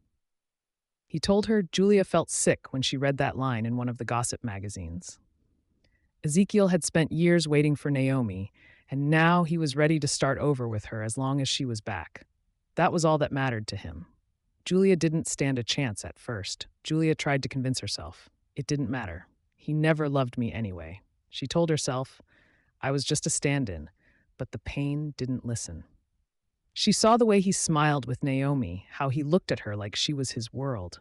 He told her Julia felt sick when she read that line in one of the gossip magazines. Ezekiel had spent years waiting for Naomi, and now he was ready to start over with her as long as she was back. That was all that mattered to him. Julia didn't stand a chance at first. Julia tried to convince herself. It didn't matter. He never loved me anyway. She told herself, I was just a stand-in, but the pain didn't listen. She saw the way he smiled with Naomi, how he looked at her like she was his world.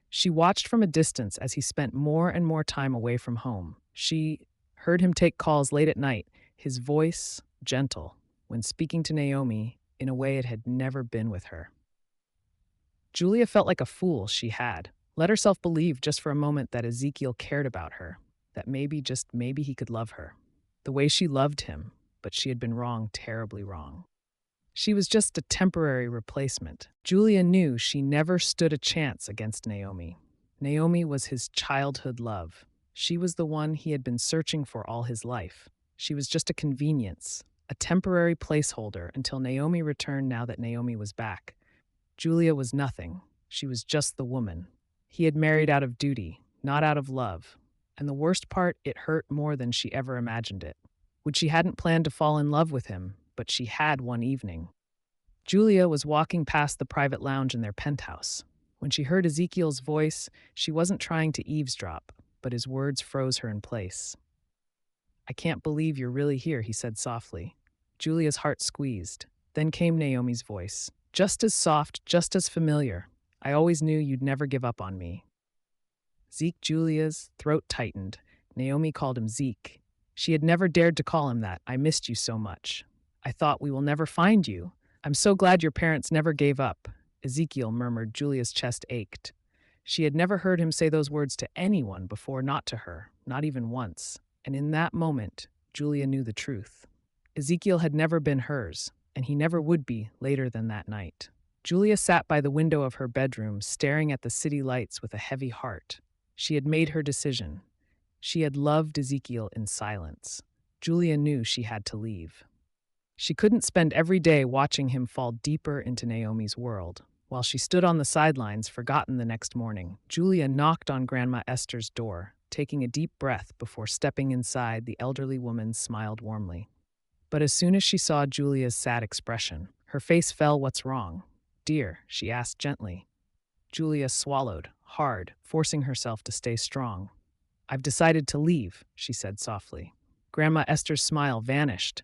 She watched from a distance as he spent more and more time away from home. She heard him take calls late at night, his voice gentle, when speaking to Naomi in a way it had never been with her. Julia felt like a fool. She had let herself believe just for a moment that Ezekiel cared about her, that maybe, just maybe, he could love her the way she loved him, but she had been wrong, terribly wrong. She was just a temporary replacement. Julia knew she never stood a chance against Naomi. Naomi was his childhood love. She was the one he had been searching for all his life. She was just a convenience, a temporary placeholder until Naomi returned. Now that Naomi was back, Julia was nothing. She was just the woman. He had married out of duty, not out of love. And the worst part, it hurt more than she ever imagined it. She hadn't planned to fall in love with him, but she had one evening. Julia was walking past the private lounge in their penthouse. When she heard Ezekiel's voice, she wasn't trying to eavesdrop, but his words froze her in place. I can't believe you're really here, he said softly. Julia's heart squeezed. Then came Naomi's voice, just as soft, just as familiar. I always knew you'd never give up on me. Zeke. Julia's throat tightened. Naomi called him Zeke. She had never dared to call him that. I missed you so much. I thought we will never find you. I'm so glad your parents never gave up, Ezekiel murmured. Julia's chest ached. She had never heard him say those words to anyone before, not to her, not even once. And in that moment, Julia knew the truth. Ezekiel had never been hers, and he never would be later than that night. Julia sat by the window of her bedroom, staring at the city lights with a heavy heart. She had made her decision. She had loved Ezekiel in silence. Julia knew she had to leave. She couldn't spend every day watching him fall deeper into Naomi's world. While she stood on the sidelines, forgotten the next morning, Julia knocked on Grandma Esther's door. Taking a deep breath before stepping inside, the elderly woman smiled warmly. But as soon as she saw Julia's sad expression, her face fell. What's wrong, dear? She asked gently. Julia swallowed, hard, forcing herself to stay strong. I've decided to leave, she said softly. Grandma Esther's smile vanished.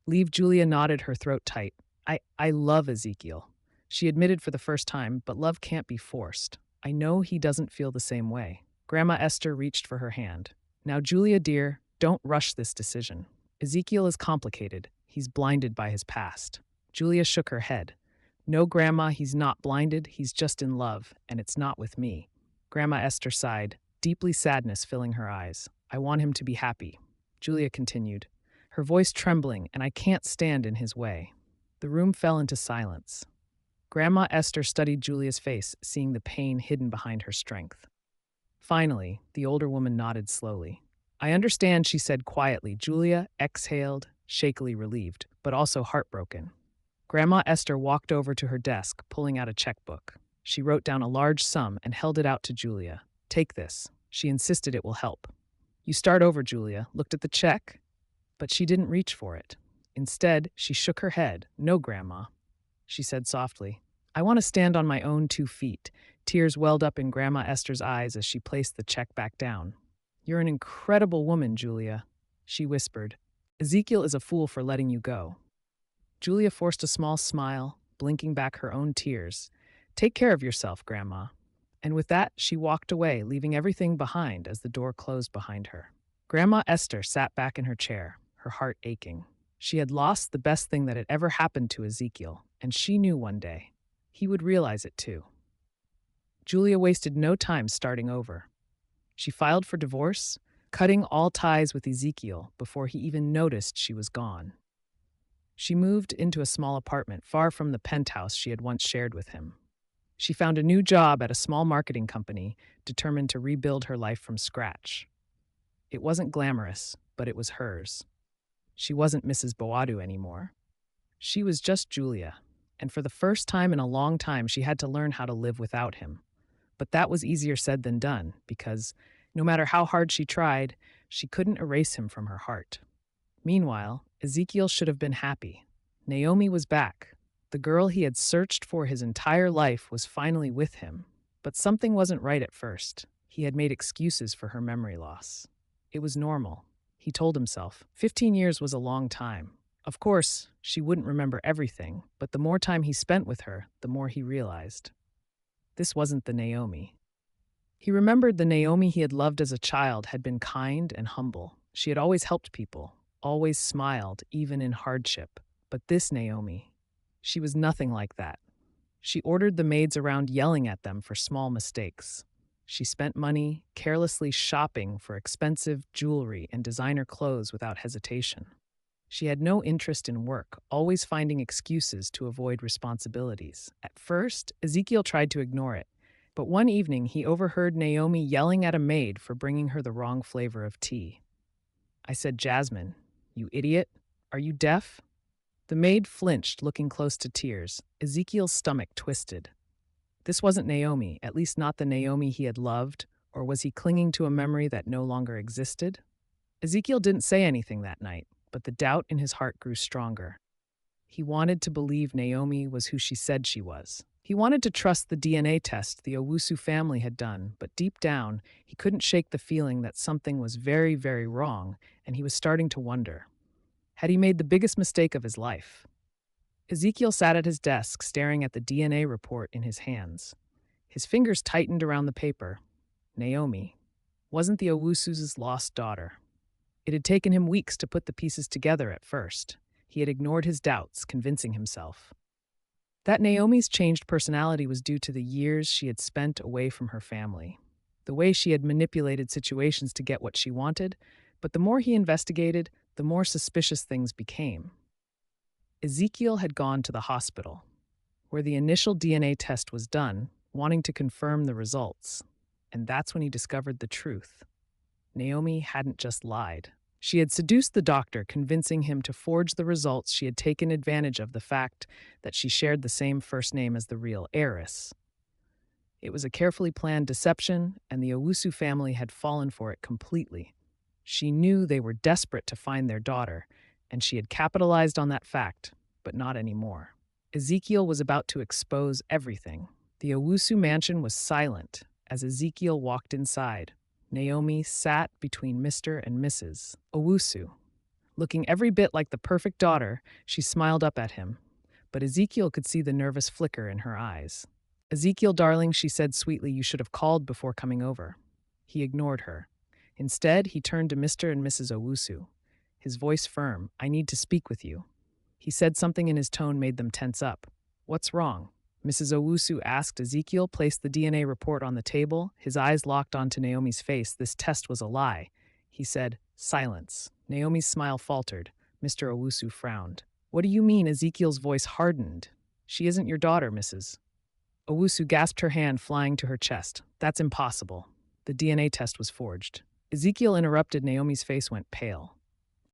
Leave? Julia nodded, her throat tight. I love Ezekiel. She admitted for the first time, but love can't be forced. I know he doesn't feel the same way. Grandma Esther reached for her hand. Now, Julia, dear, don't rush this decision. Ezekiel is complicated. He's blinded by his past. Julia shook her head. No, Grandma, he's not blinded. He's just in love, and it's not with me. Grandma Esther sighed, deeply sadness filling her eyes. I want him to be happy. Julia continued, her voice trembling, and I can't stand in his way. The room fell into silence. Grandma Esther studied Julia's face, seeing the pain hidden behind her strength. Finally, the older woman nodded slowly. I understand, she said quietly. Julia exhaled, shakily relieved, but also heartbroken. Grandma Esther walked over to her desk, pulling out a checkbook. She wrote down a large sum and held it out to Julia. Take this. She insisted it will help. You start over, Julia looked at the check, but she didn't reach for it. Instead, she shook her head. No, Grandma, she said softly. I want to stand on my own 2 feet. Tears welled up in Grandma Esther's eyes as she placed the check back down. You're an incredible woman, Julia, she whispered. Ezekiel is a fool for letting you go. Julia forced a small smile, blinking back her own tears. Take care of yourself, Grandma. And with that, she walked away, leaving everything behind as the door closed behind her. Grandma Esther sat back in her chair, her heart aching. She had lost the best thing that had ever happened to Ezekiel, and she knew one day he would realize it too. Julia wasted no time starting over. She filed for divorce, cutting all ties with Ezekiel before he even noticed she was gone. She moved into a small apartment far from the penthouse she had once shared with him. She found a new job at a small marketing company, determined to rebuild her life from scratch. It wasn't glamorous, but it was hers. She wasn't Mrs. Boadu anymore. She was just Julia, and for the first time in a long time, she had to learn how to live without him. But that was easier said than done, because no matter how hard she tried, she couldn't erase him from her heart. Meanwhile, Ezekiel should have been happy. Naomi was back. The girl he had searched for his entire life was finally with him. But something wasn't right at first. He had made excuses for her memory loss. It was normal, he told himself. 15 years was a long time. Of course, she wouldn't remember everything, but the more time he spent with her, the more he realized. This wasn't the Naomi. He remembered the Naomi he had loved as a child had been kind and humble. She had always helped people, always smiled, even in hardship. But this Naomi, she was nothing like that. She ordered the maids around, yelling at them for small mistakes. She spent money carelessly shopping for expensive jewelry and designer clothes without hesitation. She had no interest in work, always finding excuses to avoid responsibilities. At first, Ezekiel tried to ignore it, but one evening he overheard Naomi yelling at a maid for bringing her the wrong flavor of tea. I said, Jasmine, you idiot, are you deaf? The maid flinched, looking close to tears. Ezekiel's stomach twisted. This wasn't Naomi, at least not the Naomi he had loved, or was he clinging to a memory that no longer existed? Ezekiel didn't say anything that night, but the doubt in his heart grew stronger. He wanted to believe Naomi was who she said she was. He wanted to trust the DNA test the Owusu family had done, but deep down, he couldn't shake the feeling that something was very, very wrong, and he was starting to wonder. Had he made the biggest mistake of his life? Ezekiel sat at his desk, staring at the DNA report in his hands. His fingers tightened around the paper. Naomi wasn't the Owusu's lost daughter. It had taken him weeks to put the pieces together at first. He had ignored his doubts, convincing himself. That Naomi's changed personality was due to the years she had spent away from her family, the way she had manipulated situations to get what she wanted, but the more he investigated, the more suspicious things became. Ezekiel had gone to the hospital, where the initial DNA test was done, wanting to confirm the results. And that's when he discovered the truth. Naomi hadn't just lied. She had seduced the doctor, convincing him to forge the results. She had taken advantage of the fact that she shared the same first name as the real heiress. It was a carefully planned deception, and the Owusu family had fallen for it completely. She knew they were desperate to find their daughter, and she had capitalized on that fact, but not anymore. Ezekiel was about to expose everything. The Owusu mansion was silent as Ezekiel walked inside. Naomi sat between Mr. and Mrs. Owusu. Looking every bit like the perfect daughter, she smiled up at him, but Ezekiel could see the nervous flicker in her eyes. "Ezekiel, darling," she said sweetly, "you should have called before coming over." He ignored her. Instead, he turned to Mr. and Mrs. Owusu, his voice firm. "I need to speak with you." He said something in his tone made them tense up. "What's wrong?" Mrs. Owusu asked. Ezekiel placed the DNA report on the table, his eyes locked onto Naomi's face. "This test was a lie." He said, "Silence." Naomi's smile faltered. Mr. Owusu frowned. "What do you mean?" Ezekiel's voice hardened. "She isn't your daughter, Mrs. Owusu gasped, her hand flying to her chest. "That's impossible. The DNA test was forged." Ezekiel interrupted. Naomi's face went pale.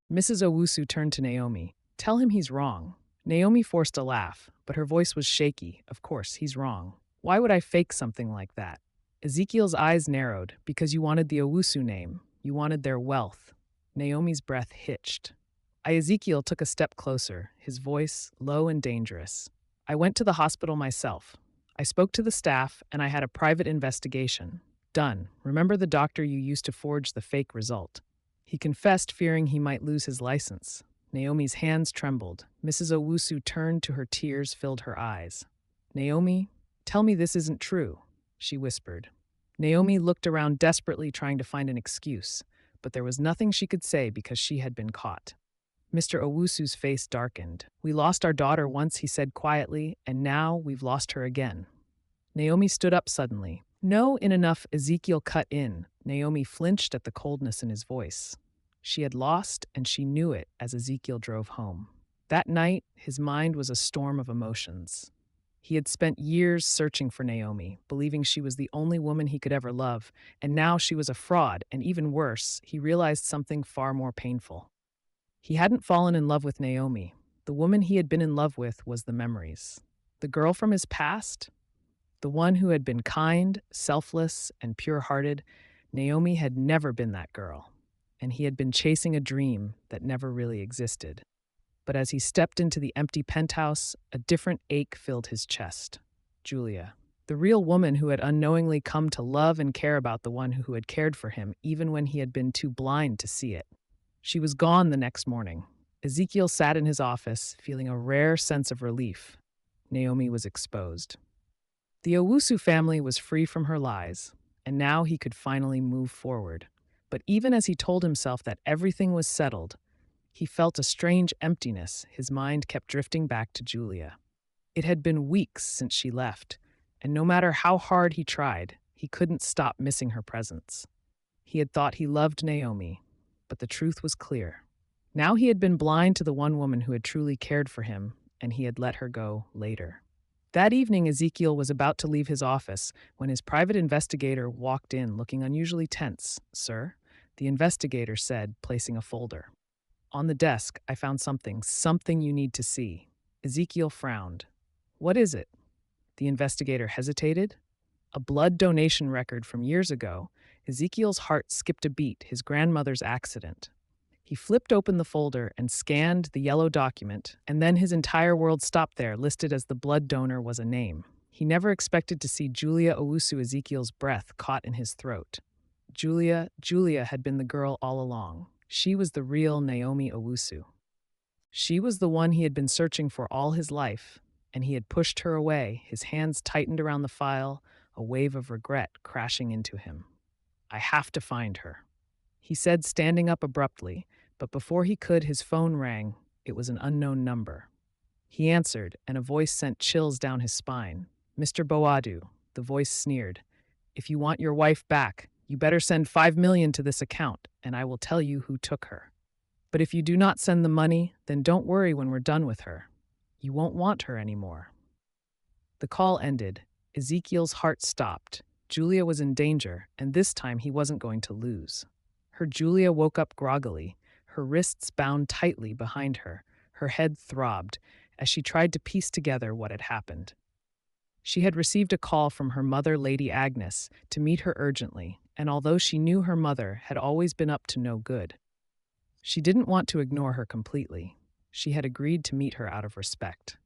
Mrs. Owusu turned to Naomi. "Tell him he's wrong." Naomi forced a laugh, but her voice was shaky. "Of course, he's wrong. Why would I fake something like that?" Ezekiel's eyes narrowed. "Because you wanted the Owusu name. You wanted their wealth." Naomi's breath hitched. Ezekiel took a step closer, his voice low and dangerous. "I went to the hospital myself. I spoke to the staff, and I had a private investigation done. Remember the doctor you used to forge the fake result?" He confessed, fearing he might lose his license. Naomi's hands trembled. Mrs. Owusu turned to her, tears filled her eyes. "Naomi, tell me this isn't true," she whispered. Naomi looked around desperately, trying to find an excuse, but there was nothing she could say because she had been caught. Mr. Owusu's face darkened. "We lost our daughter once," he said quietly, "and now we've lost her again." Naomi stood up suddenly. "No, enough," Ezekiel cut in. Naomi flinched at the coldness in his voice. She had lost, and she knew it as Ezekiel drove home. That night, his mind was a storm of emotions. He had spent years searching for Naomi, believing she was the only woman he could ever love, and now she was a fraud, and even worse, he realized something far more painful. He hadn't fallen in love with Naomi. The woman he had been in love with was the memories. The girl from his past, the one who had been kind, selfless, and pure-hearted. Naomi had never been that girl, and he had been chasing a dream that never really existed. But as he stepped into the empty penthouse, a different ache filled his chest. Julia, the real woman who had unknowingly come to love and care about the one who had cared for him even when he had been too blind to see it. She was gone the next morning. Ezekiel sat in his office, feeling a rare sense of relief. Naomi was exposed. The Owusu family was free from her lies, and now he could finally move forward. But even as he told himself that everything was settled, he felt a strange emptiness. His mind kept drifting back to Julia. It had been weeks since she left, and no matter how hard he tried, he couldn't stop missing her presence. He had thought he loved Naomi, but the truth was clear. Now he had been blind to the one woman who had truly cared for him, and he had let her go later. That evening, Ezekiel was about to leave his office when his private investigator walked in, looking unusually tense. "Sir," the investigator said, placing a folder. "On the desk, I found something you need to see." Ezekiel frowned. "What is it?" The investigator hesitated. A blood donation record from years ago. Ezekiel's heart skipped a beat, his grandmother's accident. He flipped open the folder and scanned the yellow document, and then his entire world stopped there, listed as the blood donor was a name. He never expected to see Julia Owusu. Ezekiel's breath caught in his throat. Julia had been the girl all along. She was the real Naomi Owusu. She was the one he had been searching for all his life, and he had pushed her away. His hands tightened around the file, a wave of regret crashing into him. "I have to find her," he said, standing up abruptly, but before he could, his phone rang. It was an unknown number. He answered, and a voice sent chills down his spine. Mr. Boadu, the voice sneered. If you want your wife back, you better send 5 million to this account, and I will tell you who took her. But if you do not send the money, then don't worry when we're done with her. You won't want her anymore. The call ended. Ezekiel's heart stopped. Julia was in danger, and this time he wasn't going to lose. Her Julia woke up groggily, her wrists bound tightly behind her. Her head throbbed as she tried to piece together what had happened. She had received a call from her mother, Lady Agnes, to meet her urgently, and although she knew her mother had always been up to no good, she didn't want to ignore her completely. She had agreed to meet her out of respect.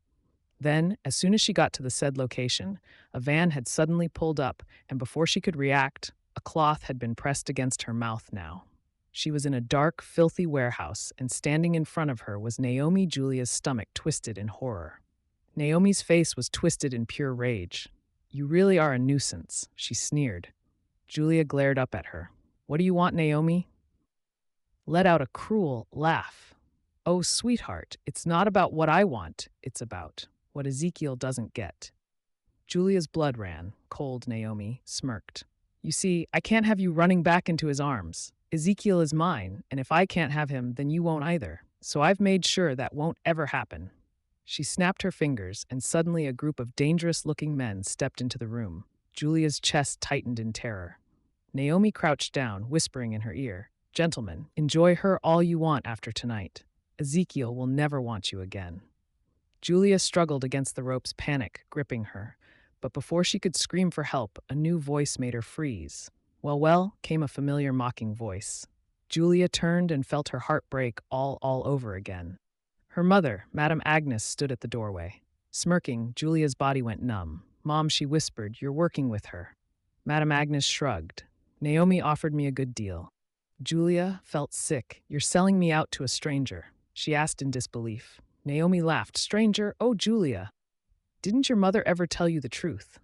Then, as soon as she got to the said location, a van had suddenly pulled up, and before she could react, a cloth had been pressed against her mouth now. She was in a dark, filthy warehouse, and standing in front of her was Naomi. Julia's stomach twisted in horror. Naomi's face was twisted in pure rage. You really are a nuisance, she sneered. Julia glared up at her. What do you want, Naomi? Let out a cruel laugh. Oh, sweetheart, it's not about what I want, it's about what Ezekiel doesn't get. Julia's blood ran cold. Naomi smirked. You see, I can't have you running back into his arms. Ezekiel is mine, and if I can't have him, then you won't either. So I've made sure that won't ever happen. She snapped her fingers, and suddenly a group of dangerous-looking men stepped into the room. Julia's chest tightened in terror. Naomi crouched down, whispering in her ear, Gentlemen, enjoy her all you want after tonight. Ezekiel will never want you again. Julia struggled against the ropes, panic gripping her. But before she could scream for help, a new voice made her freeze. Well, came a familiar mocking voice. Julia turned and felt her heart break all over again. Her mother, Madame Agnes, stood at the doorway. Smirking, Julia's body went numb. Mom, she whispered, you're working with her. Madame Agnes shrugged. Naomi offered me a good deal. Julia felt sick. You're selling me out to a stranger, she asked in disbelief. Naomi laughed. Stranger? Oh, Julia. Didn't your mother ever tell you the truth?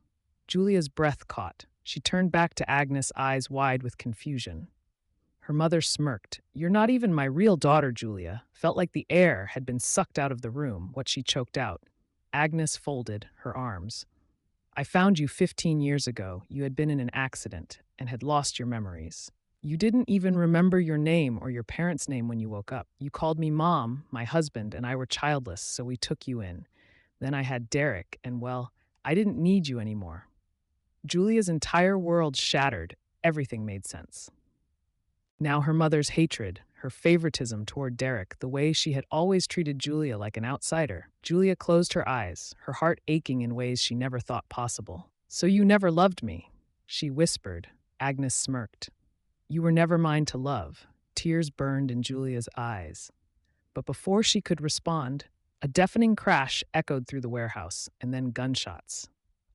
Julia's breath caught. She turned back to Agnes, eyes wide with confusion. Her mother smirked. You're not even my real daughter, Julia. Felt like the air had been sucked out of the room, what she choked out. Agnes folded her arms. I found you 15 years ago. You had been in an accident and had lost your memories. You didn't even remember your name or your parents' name when you woke up. You called me Mom, my husband, and I were childless, so we took you in. Then I had Derek, and well, I didn't need you anymore. Julia's entire world shattered. Everything made sense. Now her mother's hatred, her favoritism toward Derek, the way she had always treated Julia like an outsider. Julia closed her eyes, her heart aching in ways she never thought possible. So you never loved me, she whispered. Agnes smirked. You were never mine to love. Tears burned in Julia's eyes. But before she could respond, a deafening crash echoed through the warehouse, and then gunshots.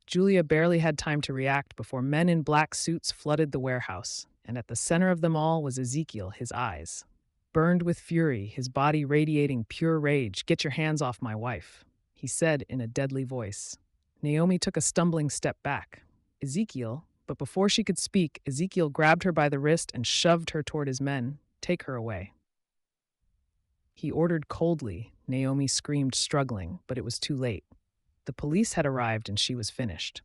Julia barely had time to react before men in black suits flooded the warehouse, and at the center of them all was Ezekiel, his eyes burned with fury, his body radiating pure rage. Get your hands off my wife, he said in a deadly voice. Naomi took a stumbling step back. Ezekiel, but before she could speak, Ezekiel grabbed her by the wrist and shoved her toward his men. Take her away, he ordered coldly. Naomi screamed, struggling, but it was too late. The police had arrived and she was finished.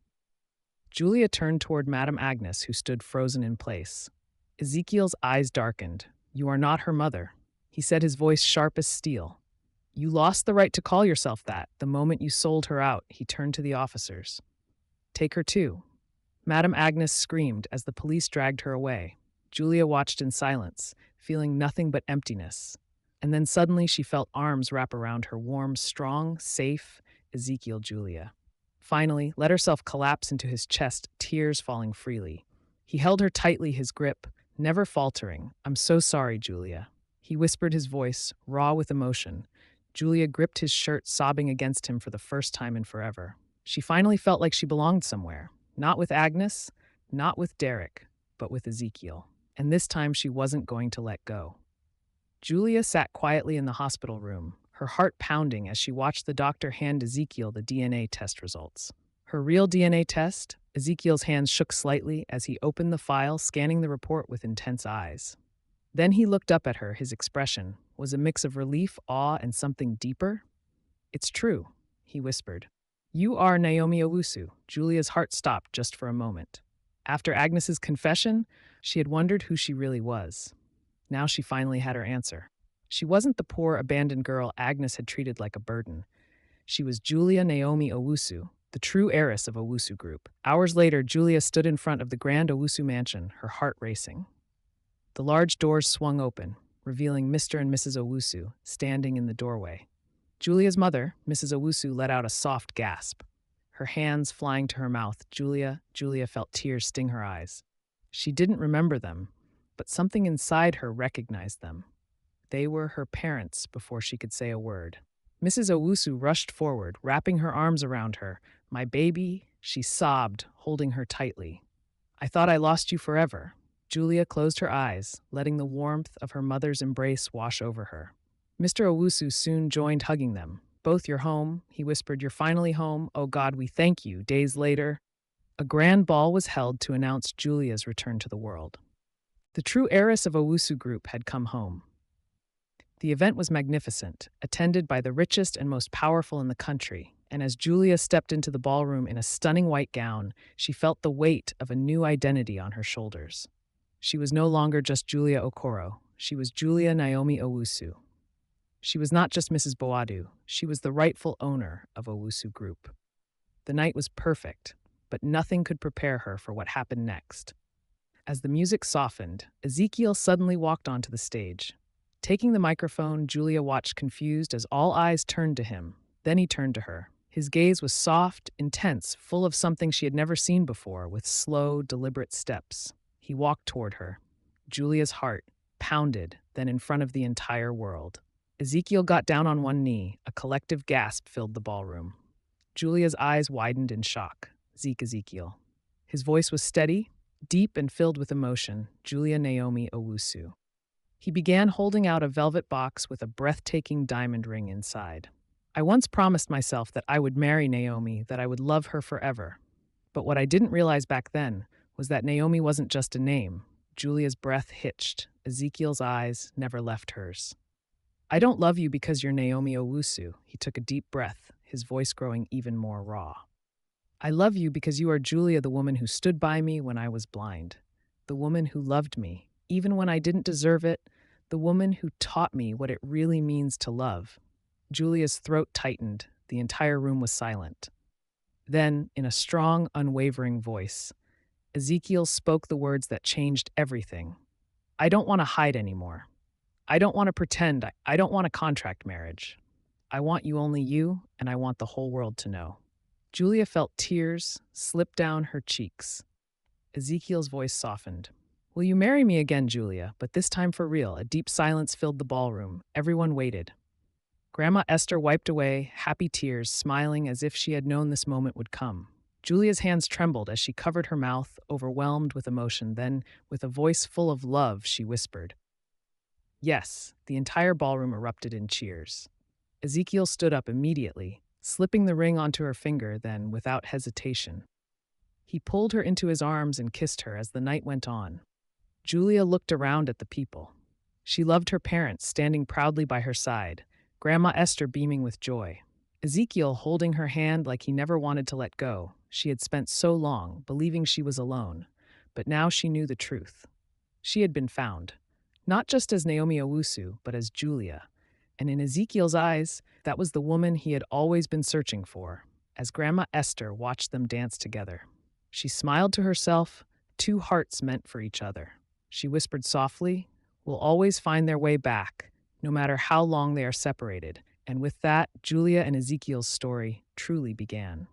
Julia turned toward Madame Agnes, who stood frozen in place. Ezekiel's eyes darkened. You are not her mother, he said, his voice sharp as steel. You lost the right to call yourself that the moment you sold her out. He turned to the officers. Take her too. Madame Agnes screamed as the police dragged her away. Julia watched in silence, feeling nothing but emptiness. And then suddenly she felt arms wrap around her, warm, strong, safe. Ezekiel. Julia finally let herself collapse into his chest, tears falling freely. He held her tightly, his grip never faltering. I'm so sorry, Julia, he whispered, his voice raw with emotion. Julia gripped his shirt, sobbing against him for the first time in forever. She finally felt like she belonged somewhere, not with Agnes, not with Derek, but with Ezekiel. And this time she wasn't going to let go. Julia sat quietly in the hospital room, her heart pounding as she watched the doctor hand Ezekiel the DNA test results. Her real DNA test? Ezekiel's hands shook slightly as he opened the file, scanning the report with intense eyes. Then he looked up at her. His expression was a mix of relief, awe, and something deeper. It's true, he whispered. You are Naomi Owusu. Julia's heart stopped just for a moment. After Agnes's confession, she had wondered who she really was. Now she finally had her answer. She wasn't the poor, abandoned girl Agnes had treated like a burden. She was Julia Naomi Owusu, the true heiress of Owusu Group. Hours later, Julia stood in front of the grand Owusu mansion, her heart racing. The large doors swung open, revealing Mr. and Mrs. Owusu standing in the doorway. Julia's mother, Mrs. Owusu, let out a soft gasp. Her hands flying to her mouth, Julia felt tears sting her eyes. She didn't remember them, but something inside her recognized them. They were her parents before she could say a word. Mrs. Owusu rushed forward, wrapping her arms around her. My baby, she sobbed, holding her tightly. I thought I lost you forever. Julia closed her eyes, letting the warmth of her mother's embrace wash over her. Mr. Owusu soon joined, hugging them. Both, you're home, he whispered. You're finally home. Oh God, we thank you. Days later, a grand ball was held to announce Julia's return to the world. The true heiress of Owusu Group had come home. The event was magnificent, attended by the richest and most powerful in the country, and as Julia stepped into the ballroom in a stunning white gown, she felt the weight of a new identity on her shoulders. She was no longer just Julia Okoro. She was Julia Naomi Owusu. She was not just Mrs. Boadu. She was the rightful owner of Owusu Group. The night was perfect, but nothing could prepare her for what happened next. As the music softened, Ezekiel suddenly walked onto the stage. Taking the microphone, Julia watched confused as all eyes turned to him. Then he turned to her. His gaze was soft, intense, full of something she had never seen before, with slow, deliberate steps. He walked toward her. Julia's heart pounded, then in front of the entire world. Ezekiel got down on one knee. A collective gasp filled the ballroom. Julia's eyes widened in shock. Zeke Ezekiel. His voice was steady, deep and filled with emotion. Julia Naomi Owusu. He began holding out a velvet box with a breathtaking diamond ring inside. I once promised myself that I would marry Naomi, that I would love her forever. But what I didn't realize back then was that Naomi wasn't just a name. Julia's breath hitched. Ezekiel's eyes never left hers. I don't love you because you're Naomi Owusu. He took a deep breath, his voice growing even more raw. I love you because you are Julia, the woman who stood by me when I was blind. The woman who loved me, even when I didn't deserve it. The woman who taught me what it really means to love. Julia's throat tightened. The entire room was silent. Then, in a strong, unwavering voice, Ezekiel spoke the words that changed everything. I don't want to hide anymore. I don't want to pretend. I don't want a contract marriage. I want you, only you, and I want the whole world to know. Julia felt tears slip down her cheeks. Ezekiel's voice softened. Will you marry me again, Julia? But this time for real. A deep silence filled the ballroom. Everyone waited. Grandma Esther wiped away happy tears, smiling as if she had known this moment would come. Julia's hands trembled as she covered her mouth, overwhelmed with emotion. Then, with a voice full of love, she whispered, yes. The entire ballroom erupted in cheers. Ezekiel stood up immediately, slipping the ring onto her finger, then, without hesitation, he pulled her into his arms and kissed her as the night went on. Julia looked around at the people. She loved her parents, standing proudly by her side, Grandma Esther beaming with joy, Ezekiel holding her hand like he never wanted to let go. She had spent so long believing she was alone, but now she knew the truth. She had been found, not just as Naomi Owusu, but as Julia. And in Ezekiel's eyes, that was the woman he had always been searching for. As Grandma Esther watched them dance together, she smiled to herself, two hearts meant for each other. She whispered softly, "Will always find their way back, no matter how long they are separated." And with that, Julia and Ezekiel's story truly began.